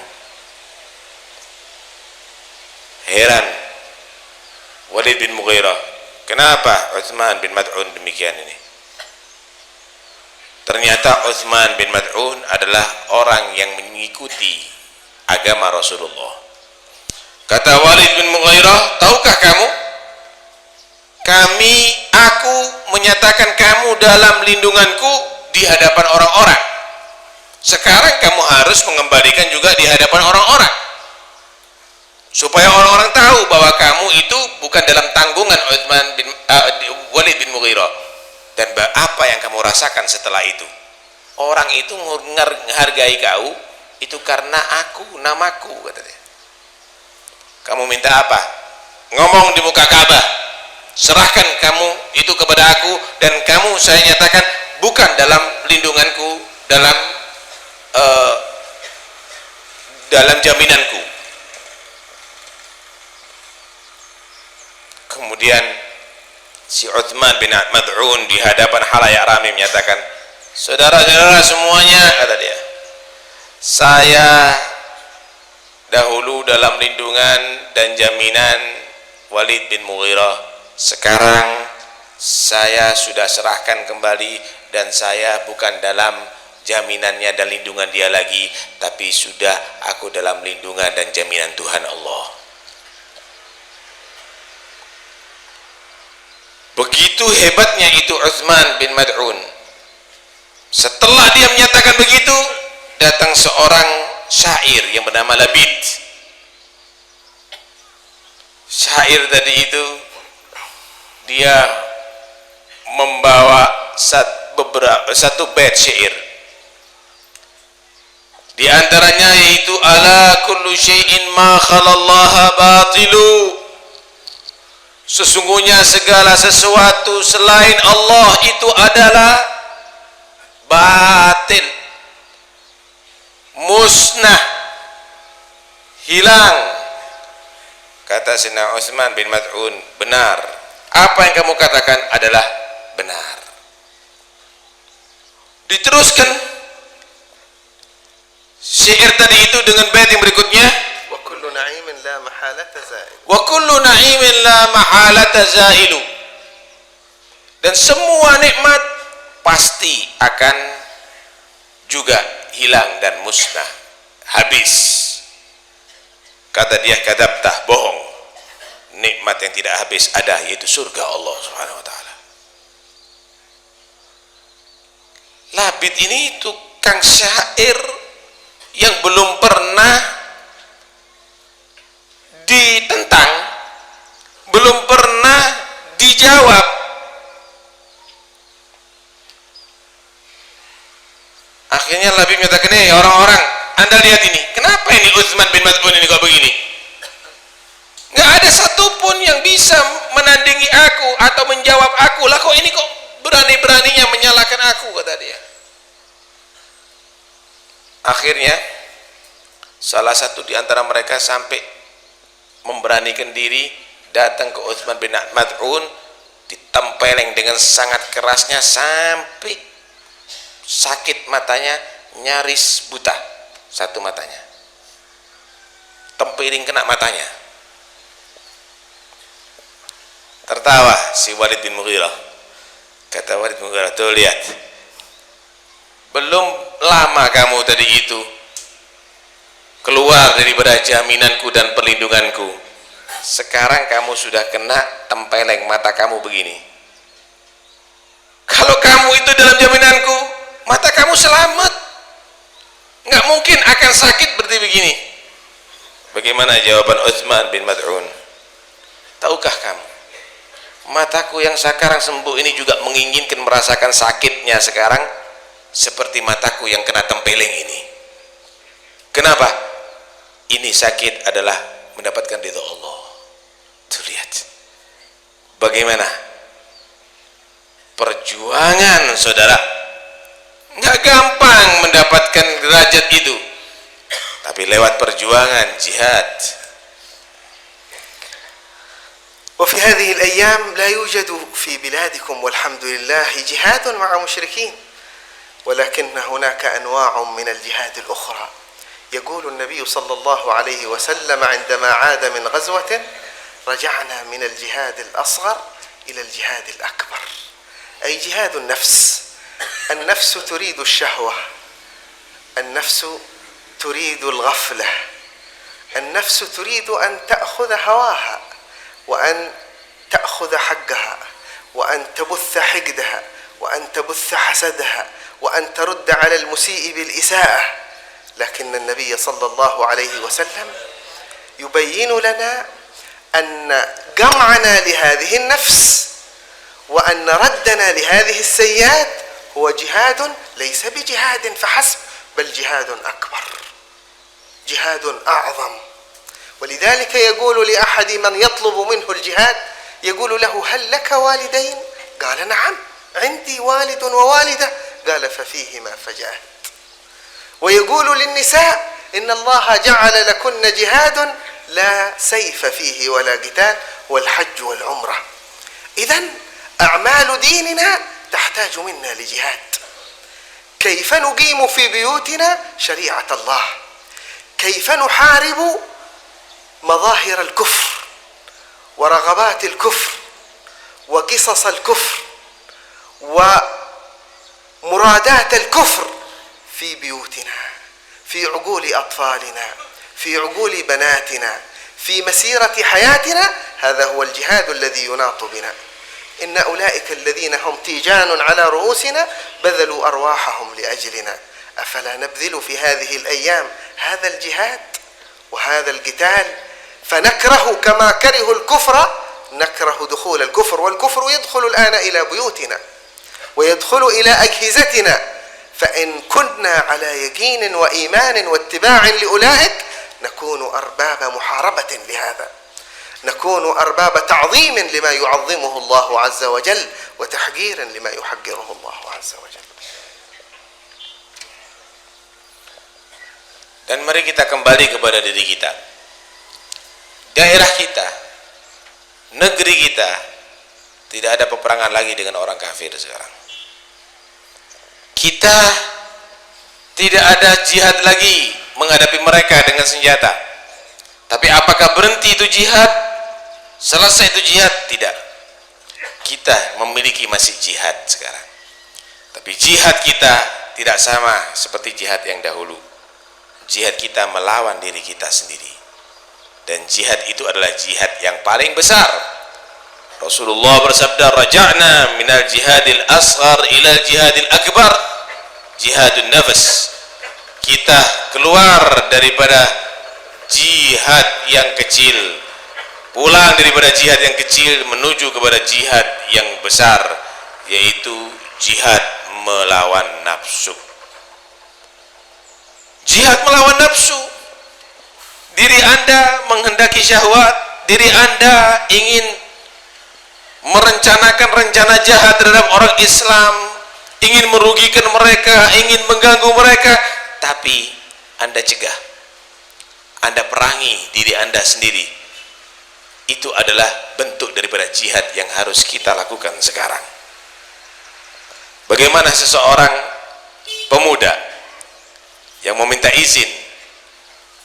Heran Walid bin Mughirah, kenapa Utsman bin Mad'un demikian ini? Ternyata Utsman bin Mad'un adalah orang yang mengikuti agama Rasulullah. Kata Walid bin Mughirah, tahukah kamu, aku menyatakan kamu dalam lindunganku di hadapan orang-orang. Sekarang kamu harus mengembalikan juga di hadapan orang-orang, supaya orang-orang tahu bahwa kamu itu bukan dalam tanggungan Walid bin Mughirah. Dan apa yang kamu rasakan setelah itu? Orang itu menghargai kau itu karena aku, namaku, kata dia. Kamu minta apa? Ngomong di muka Ka'bah, serahkan kamu itu kepada aku, dan kamu saya nyatakan bukan dalam lindunganku, dalam jaminanku. Kemudian si Utsman bin Mad'un di hadapan halayak ramai menyatakan, saudara-saudara semuanya, kata dia, saya dahulu dalam lindungan dan jaminan Walid bin Mughirah, sekarang saya sudah serahkan kembali dan saya bukan dalam jaminannya dan lindungan dia lagi, tapi sudah aku dalam lindungan dan jaminan Tuhan Allah. Begitu hebatnya itu Utsman bin Mad'un. Setelah dia menyatakan begitu, datang seorang syair yang bernama Labid. Syair tadi itu dia membawa satu bait syair. Di antaranya yaitu ala kullu syai'in ma khalallaha batilu. Sesungguhnya segala sesuatu selain Allah itu adalah batil, musnah, hilang. Kata Sayyidina Utsman bin Mad'un, benar, apa yang kamu katakan adalah benar. Diteruskan syair tadi itu dengan bait yang berikutnya, wa kullu na'imin la mahalata za'il, wa kullu na'imin la mahalata za'ilu, dan semua nikmat pasti akan juga hilang dan musnah, habis. Kata dia, kadzabtah, bohong, nikmat yang tidak habis ada, yaitu surga Allah Subhanahu wa taala. Labid ini tukang syair yang belum pernah ditentang, belum pernah dijawab. Akhirnya Labid menyatakan, orang-orang, anda lihat ini, kenapa ini Utsman bin Mad'un ini kok begini? Nggak ada satupun yang bisa menandingi aku atau menjawab aku, lah kok ini kok berani-beraninya menyalahkan aku, kata dia. Akhirnya salah satu di antara mereka sampai memberanikan diri datang ke Utsman bin Mad'un, ditempeleng dengan sangat kerasnya sampai sakit matanya, nyaris buta satu matanya, tempeling kena matanya. Tertawa si Walid bin Mughirah. Kata Walid bin Mughirah, tuh lihat, belum lama kamu tadi itu keluar daripada jaminanku dan perlindunganku, sekarang kamu sudah kena tempeleng mata kamu begini. Kalau kamu itu dalam jaminanku, mata kamu selamat, nggak mungkin akan sakit seperti begini. Bagaimana jawaban Utsman bin Mad'un? Tahukah kamu, mataku yang sekarang sembuh ini juga menginginkan merasakan sakitnya sekarang seperti mataku yang kena tempeleng ini. Kenapa? Ini sakit adalah mendapatkan ridha Allah. Tuh lihat bagaimana perjuangan saudara. Nggak gampang mendapatkan derajat itu, tapi lewat perjuangan jihad. وفي هذه الأيام لا يوجد في بلادكم والحمد لله جهاد مع مشركين، ولكن هناك أنواع من الجهاد الأخرى. يقول النبي صلى الله عليه وسلم عندما عاد من غزوة: رجعنا من الجهاد الأصغر إلى الجهاد الأكبر، أي جهاد النفس. النفس تريد الشهوة، النفس تريد الغفلة، النفس تريد أن تأخذ هواها وأن تأخذ حقها وأن تبث حقدها وأن تبث حسدها وأن ترد على المسيء بالإساءة. لكن النبي صلى الله عليه وسلم يبين لنا أن جمعنا لهذه النفس وأن ردنا لهذه السيئات هو جهاد ليس بجهاد فحسب، بل جهاد أكبر، جهاد أعظم. ولذلك يقول لأحد من يطلب منه الجهاد، يقول له: هل لك والدين؟ قال: نعم، عندي والد ووالدة. قال: ففيهما فجاهد. ويقول للنساء: إن الله جعل لكن جهاد لا سيف فيه ولا قتال، والحج والعمرة. إذن أعمال ديننا تحتاج منا لجهاد. كيف نقيم في بيوتنا شريعة الله؟ كيف نحارب مظاهر الكفر ورغبات الكفر وقصص الكفر ومرادات الكفر في بيوتنا، في عقول أطفالنا، في عقول بناتنا، في مسيرة حياتنا؟ هذا هو الجهاد الذي يناط بنا. إن أولئك الذين هم تيجان على رؤوسنا بذلوا أرواحهم لأجلنا، أفلا نبذل في هذه الأيام هذا الجهاد وهذا القتال؟ فنكره كما كرهوا الكفر، نكره دخول الكفر، والكفر يدخل الآن إلى بيوتنا ويدخل إلى أجهزتنا. فإن كنا على يقين وإيمان واتباع لأولئك نكون أرباب محاربة لهذا، نكون أرباب تعظيم لما يعظمه الله عز وجل وتحقير لما يحقره الله عز وجل. Dan mari kita kembali kepada diri kita, daerah kita, negeri kita. Tidak ada peperangan lagi dengan orang kafir sekarang. Kita tidak ada jihad lagi menghadapi mereka dengan senjata. Tapi apakah berhenti itu jihad? Selesai itu jihad? Tidak. Kita memiliki masih jihad sekarang. Tapi jihad kita tidak sama seperti jihad yang dahulu. Jihad kita melawan diri kita sendiri. Dan jihad itu adalah jihad yang paling besar. Rasulullah bersabda, raja'na minal jihadil asghar ilal jihadil akbar, jihadun nafs. Kita keluar daripada jihad yang kecil, pulang daripada jihad yang kecil menuju kepada jihad yang besar, yaitu jihad melawan nafsu. Jihad melawan nafsu. Diri Anda menghendaki syahwat, diri Anda ingin merencanakan rencana jahat terhadap orang Islam, ingin merugikan mereka, ingin mengganggu mereka, tapi Anda cegah, Anda perangi diri Anda sendiri. Itu adalah bentuk daripada jihad yang harus kita lakukan sekarang. Bagaimana seseorang pemuda yang meminta izin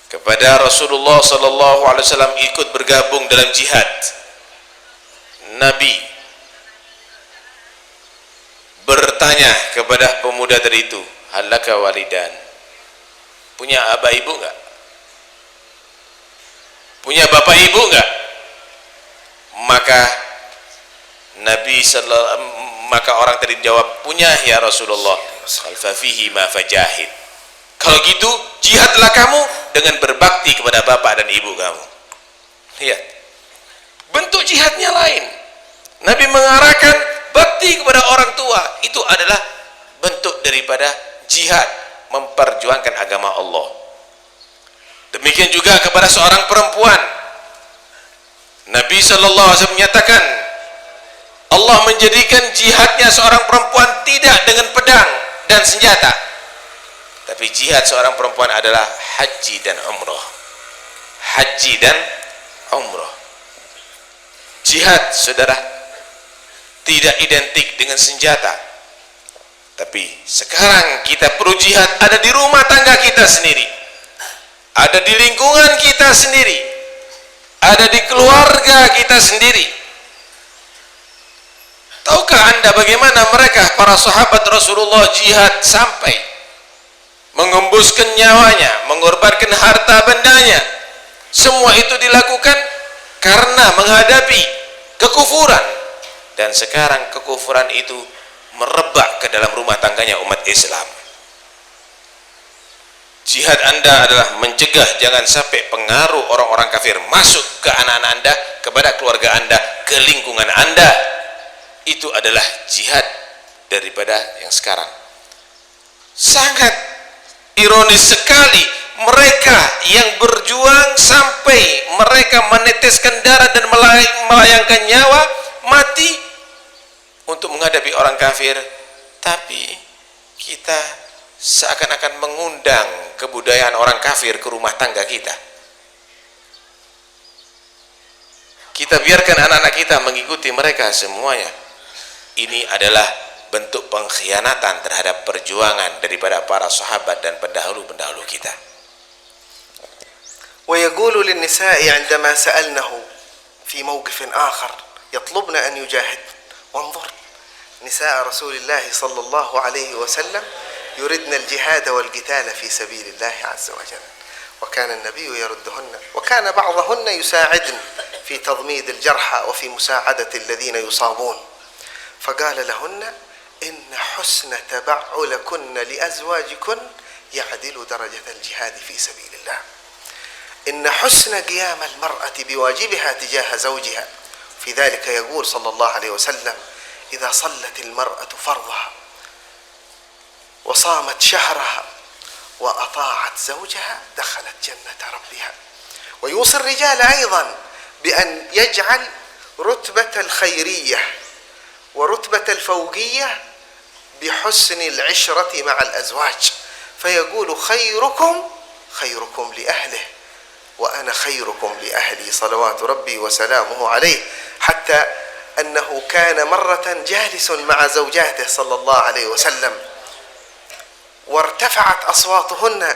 kepada Rasulullah SAW ikut bergabung dalam jihad, Nabi bertanya kepada pemuda tadi itu, halaka walidan, punya abah ibu enggak? Punya bapak ibu enggak? Maka orang tadi jawab, punya ya Rasulullah. Fa fihi ma fajahid. Kalau gitu jihadlah kamu dengan berbakti kepada bapak dan ibu kamu. Lihat, bentuk jihadnya lain. Nabi mengarahkan bakti kepada orang tua, itu adalah bentuk daripada jihad, memperjuangkan agama Allah. Demikian juga kepada seorang perempuan, Nabi SAW menyatakan Allah menjadikan jihadnya seorang perempuan tidak dengan pedang dan senjata, tapi jihad seorang perempuan adalah haji dan umrah. Haji dan umrah. Jihad, saudara, tidak identik dengan senjata. Tapi sekarang kita perlu jihad ada di rumah tangga kita sendiri, ada di lingkungan kita sendiri, ada di keluarga kita sendiri. Tahukah Anda bagaimana mereka para sahabat Rasulullah jihad sampai mengembuskan nyawanya, mengorbankan harta bendanya? Semua itu dilakukan karena menghadapi kekufuran. Dan sekarang kekufuran itu merebak ke dalam rumah tangganya umat Islam. Jihad Anda adalah mencegah jangan sampai pengaruh orang-orang kafir masuk ke anak-anak Anda, kepada keluarga Anda, ke lingkungan Anda. Itu adalah jihad daripada yang sekarang. Sangat ironis sekali, mereka yang berjuang sampai mereka meneteskan darah dan melayangkan nyawa, mati untuk menghadapi orang kafir, tapi kita seakan-akan mengundang kebudayaan orang kafir ke rumah tangga kita. Kita biarkan anak-anak kita mengikuti mereka semuanya. Ini adalah bentuk pengkhianatan terhadap perjuangan daripada para sahabat dan pendahulu-pendahulu kita. ويقول للنساء عندما سألنه في موقف آخر يطلبن أن يجاهد، وانظر نساء رسول الله صلى الله عليه وسلم يردن الجهاد والقتال في سبيل الله عز وجل، وكان النبي يردهن، وكان بعضهن يساعدن في تضميد الجرحى وفي مساعدة الذين يصابون، فقال لهن إن حسن تبعلكن لأزواجكن يعدل درجة الجهاد في سبيل الله. إن حسن قيام المرأة بواجبها تجاه زوجها، في ذلك يقول صلى الله عليه وسلم إذا صلت المرأة فرضها وصامت شهرها وأطاعت زوجها دخلت جنة ربها. ويوصي الرجال أيضا بأن يجعل رتبة الخيرية ورتبة الفوقية بحسن العشرة مع الأزواج، فيقول خيركم لأهله وأنا خيركم لأهلي صلوات ربي وسلامه عليه، حتى أنه كان مرة جالس مع زوجاته صلى الله عليه وسلم وارتفعت أصواتهن،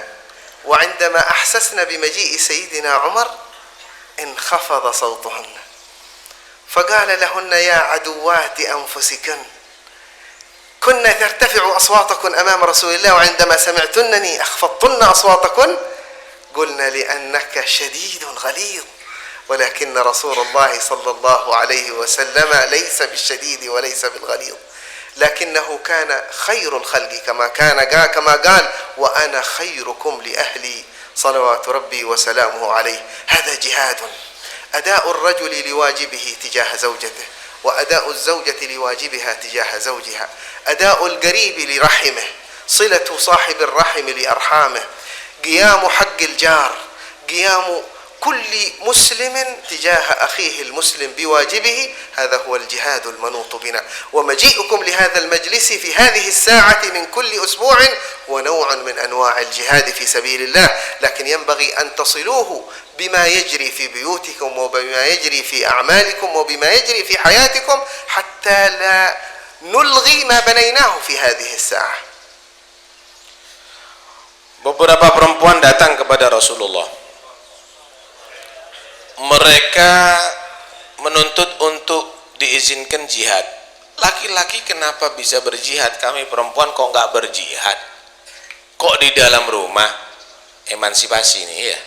وعندما أحسسن بمجيء سيدنا عمر انخفض صوتهن، فقال لهن يا عدوات أنفسكن كنا ترتفع أصواتكن أمام رسول الله، وعندما سمعتنني أخفضتن أصواتكن قلنا لأنك شديد غليظ، ولكن رسول الله صلى الله عليه وسلم ليس بالشديد وليس بالغليظ، لكنه كان خير الخلق كما قال وأنا خيركم لأهلي صلوات ربي وسلامه عليه. هذا جهاد، أداء الرجل لواجبه تجاه زوجته، وأداء الزوجة لواجبها تجاه زوجها، أداء القريب لرحمه، صلة صاحب الرحم لأرحامه، قيام حق الجار، قيام كل مسلم تجاه أخيه المسلم بواجبه، هذا هو الجهاد المنوط بنا. ومجيئكم لهذا المجلس في هذه الساعة من كل أسبوع هو نوع من أنواع الجهاد في سبيل الله، لكن ينبغي أن تصلوه بما يجري في بيوتكم وبما يجري في أعمالكم وبما يجري في حياتكم، حتى لا نلغي ما بنيناه في هذه الساعة. Beberapa perempuan datang kepada Rasulullah. Mereka menuntut untuk diizinkan jihad. Laki-laki kenapa bisa berjihad? Kami perempuan kok nggak berjihad? Kok di dalam rumah? Emansipasi ini ya.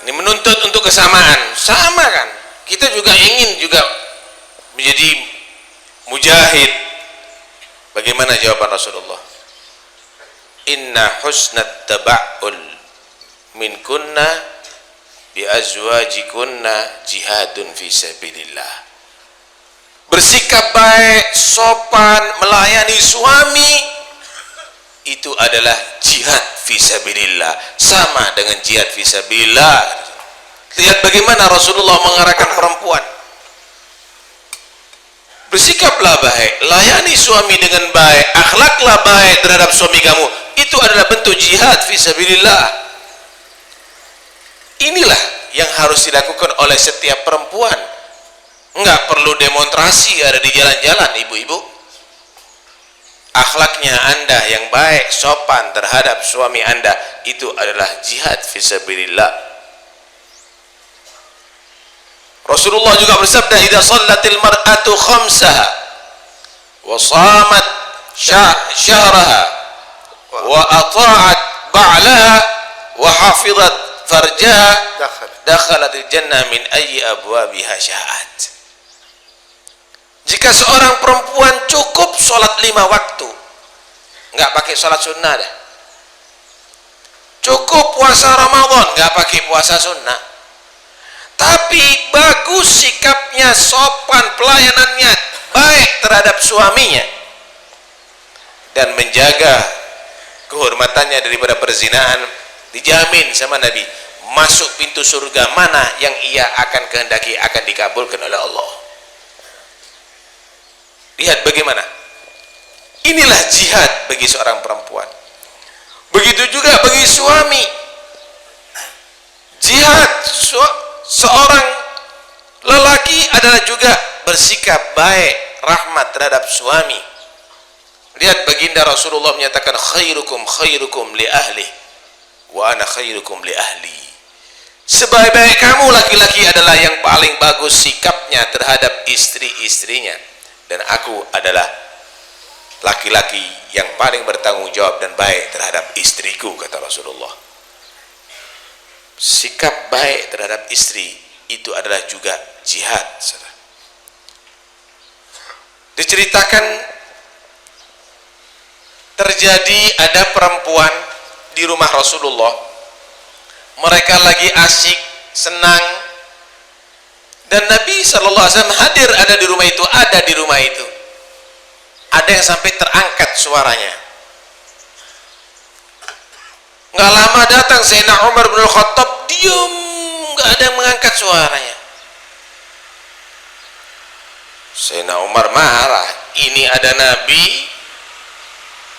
Ini menuntut untuk kesamaan. Sama kan? Kita juga ingin juga menjadi mujahid. Bagaimana jawaban Rasulullah? Inna husnat taba'ul minkunna bi azwajikunna jihadun fi sabilillah. Bersikap baik, sopan, melayani suami itu adalah jihad fi sabilillah, sama dengan jihad fi sabilillah. Lihat bagaimana Rasulullah mengarahkan perempuan. Bersikaplah baik, layani suami dengan baik, akhlaklah baik terhadap suami kamu. Itu adalah bentuk jihad fi sabilillah. Inilah yang harus dilakukan oleh setiap perempuan. Enggak perlu demonstrasi ada di jalan-jalan, ibu-ibu. Akhlaknya Anda yang baik, sopan terhadap suami Anda, itu adalah jihad fisabilillah. Rasulullah juga bersabda, "Idza shallatil mar'atu khamsaha wa shamat syahraha wa ata'at ba'laha wa hafizat farjaha dakhalatil jannah min ayyi abwabiha sya'at." Jika seorang perempuan cukup sholat 5 waktu, nggak pakai sholat sunnah dah, cukup puasa Ramadan, nggak pakai puasa sunnah, tapi bagus sikapnya, sopan, pelayanannya baik terhadap suaminya, dan menjaga kehormatannya daripada perzinaan, dijamin sama Nabi, masuk pintu surga mana yang ia akan kehendaki akan dikabulkan oleh Allah. Lihat bagaimana. Inilah jihad bagi seorang perempuan. Begitu juga bagi suami. Jihad seorang lelaki adalah juga bersikap baik, rahmat terhadap suami. Lihat baginda Rasulullah menyatakan, khairukum khairukum li ahli wa ana khairukum li ahli. Sebaik-baik kamu laki-laki adalah yang paling bagus sikapnya terhadap istri-istrinya, dan aku adalah laki-laki yang paling bertanggung jawab dan baik terhadap istriku, kata Rasulullah. Sikap baik terhadap istri itu adalah juga jihad. Diceritakan terjadi ada perempuan di rumah Rasulullah, mereka lagi asyik senang, dan Nabi SAW hadir, ada di rumah itu, ada di rumah itu. Ada yang sampai terangkat suaranya. Nggak lama datang Sayyidina Umar bin Khattab, diam, nggak ada yang mengangkat suaranya. Sayyidina Umar marah, ini ada Nabi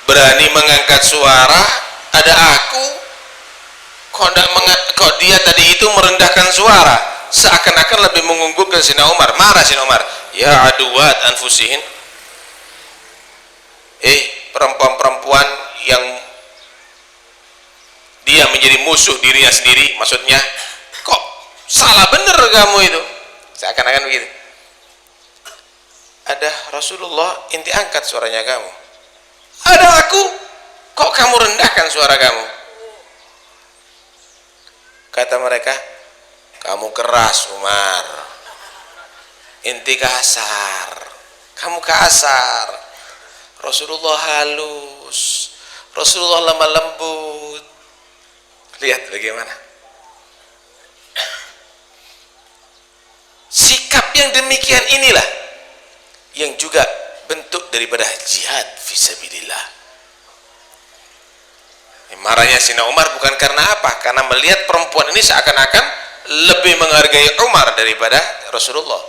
berani mengangkat suara, ada aku kok dia tadi itu merendahkan suara, seakan-akan lebih mengunggulkan Sayyidina Umar. Marah Sayyidina Umar, ya aduwat anfusihin, perempuan-perempuan yang dia menjadi musuh dirinya sendiri, maksudnya kok salah bener kamu itu, seakan-akan begitu. Ada Rasulullah, inti angkat suaranya kamu. Ada aku, kok kamu rendahkan suara kamu? Kata mereka, kamu keras Umar, inti kasar, kamu kasar. Rasulullah halus, Rasulullah lemah lembut. Lihat bagaimana sikap yang demikian, inilah yang juga bentuk daripada jihad fisabilillah. Marahnya Sayyidina Umar bukan karena apa? Karena melihat perempuan ini seakan-akan lebih menghargai Umar daripada Rasulullah.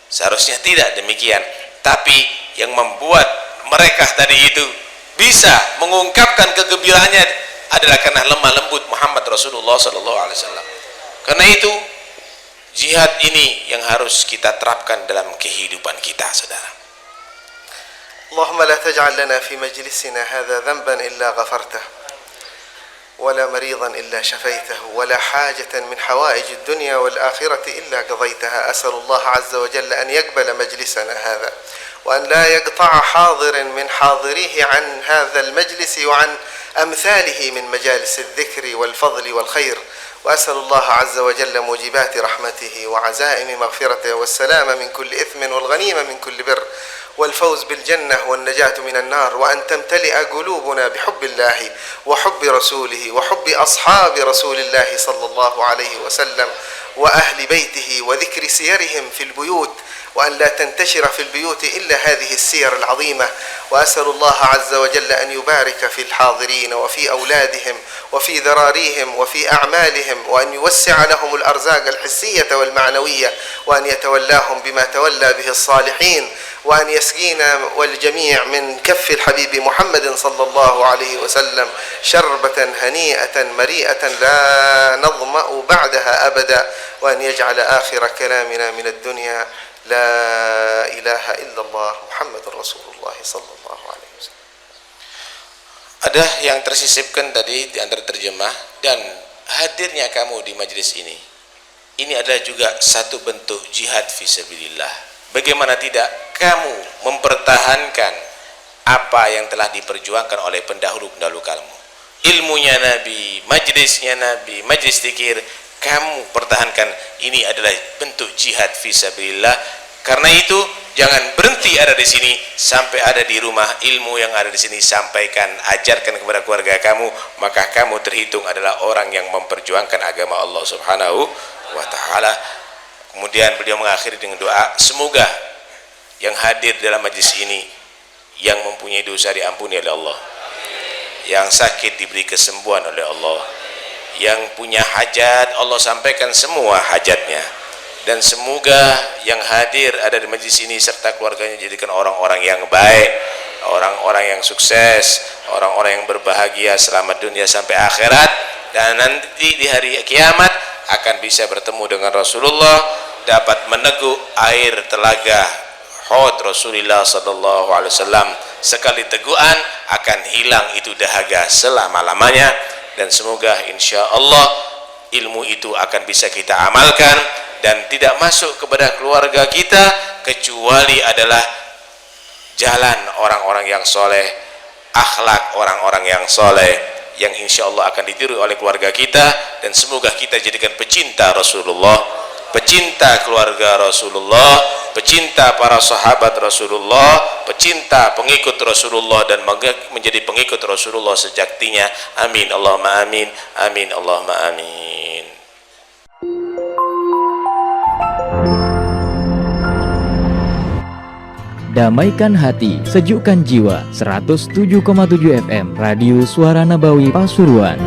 Seharusnya tidak demikian, tapi yang membuat mereka tadi itu bisa mengungkapkan kegembiraannya adalah karena lemah lembut Muhammad Rasulullah SAW. Karena itu jihad ini yang harus kita terapkan dalam kehidupan kita, saudara. اللهم لا تجعل لنا في مجلسنا هذا ذنبا إلا غفرته ولا مريضا إلا شفيته ولا حاجة من حوائج الدنيا والآخرة إلا قضيتها. أسأل الله عز وجل أن يقبل مجلسنا هذا، وأن لا يقطع حاضر من حاضريه عن هذا المجلس وعن أمثاله من مجالس الذكر والفضل والخير. وأسأل الله عز وجل موجبات رحمته وعزائم مغفرته والسلام من كل إثم والغنيمة من كل بر والفوز بالجنة والنجاة من النار، وأن تمتلئ قلوبنا بحب الله وحب رسوله وحب أصحاب رسول الله صلى الله عليه وسلم وأهل بيته وذكر سيرهم في البيوت، وأن لا تنتشر في البيوت إلا هذه السير العظيمة. وأسأل الله عز وجل أن يبارك في الحاضرين وفي أولادهم وفي ذراريهم وفي أعمالهم، وأن يوسع لهم الأرزاق الحسية والمعنوية، وأن يتولاهم بما تولى به الصالحين، وأن يسقينا والجميع من كف الحبيب محمد صلى الله عليه وسلم شربة هنيئة مريئة لا نظمأ بعدها أبدا. وأن يجعل آخر كلامنا من الدنيا لا إله إلا الله محمد رسول الله صلى الله عليه وسلم. Ada yang tersisipkan tadi di antara terjemah, dan hadirnya kamu di majelis ini adalah juga satu bentuk jihad fisabilillah. Bagaimana tidak kamu mempertahankan apa yang telah diperjuangkan oleh pendahulu-pendahulu kamu, ilmunya Nabi, majelisnya Nabi, majelis zikir, kamu pertahankan. Ini adalah bentuk jihad fisabilillah. Karena itu jangan berhenti ada di sini, sampai ada di rumah, ilmu yang ada di sini sampaikan, ajarkan kepada keluarga kamu, maka kamu terhitung adalah orang yang memperjuangkan agama Allah Subhanahu wa taala. Kemudian beliau mengakhiri dengan doa, semoga yang hadir dalam majlis ini yang mempunyai dosa diampuni oleh Allah, yang sakit diberi kesembuhan oleh Allah, yang punya hajat Allah sampaikan semua hajatnya. Dan semoga yang hadir ada di majlis ini serta keluarganya jadikan orang-orang yang baik, orang-orang yang sukses, orang-orang yang berbahagia selama dunia sampai akhirat, dan nanti di hari kiamat akan bisa bertemu dengan Rasulullah, dapat meneguk air telaga Haud Rasulullah sallallahu alaihi wasallam. Sekali teguhan akan hilang itu dahaga selama-lamanya, dan semoga insya Allah ilmu itu akan bisa kita amalkan dan tidak masuk kepada keluarga kita kecuali adalah jalan orang-orang yang soleh, akhlak orang-orang yang soleh, yang insya Allah akan ditiru oleh keluarga kita. Dan semoga kita jadikan pecinta Rasulullah, pecinta keluarga Rasulullah, pecinta para sahabat Rasulullah, pecinta pengikut Rasulullah, dan menjadi pengikut Rasulullah sejatinya. Amin Allahumma amin, amin Allahumma amin. Damaikan hati, sejukkan jiwa. 107,7 FM Radio Suara Nabawi Pasuruan.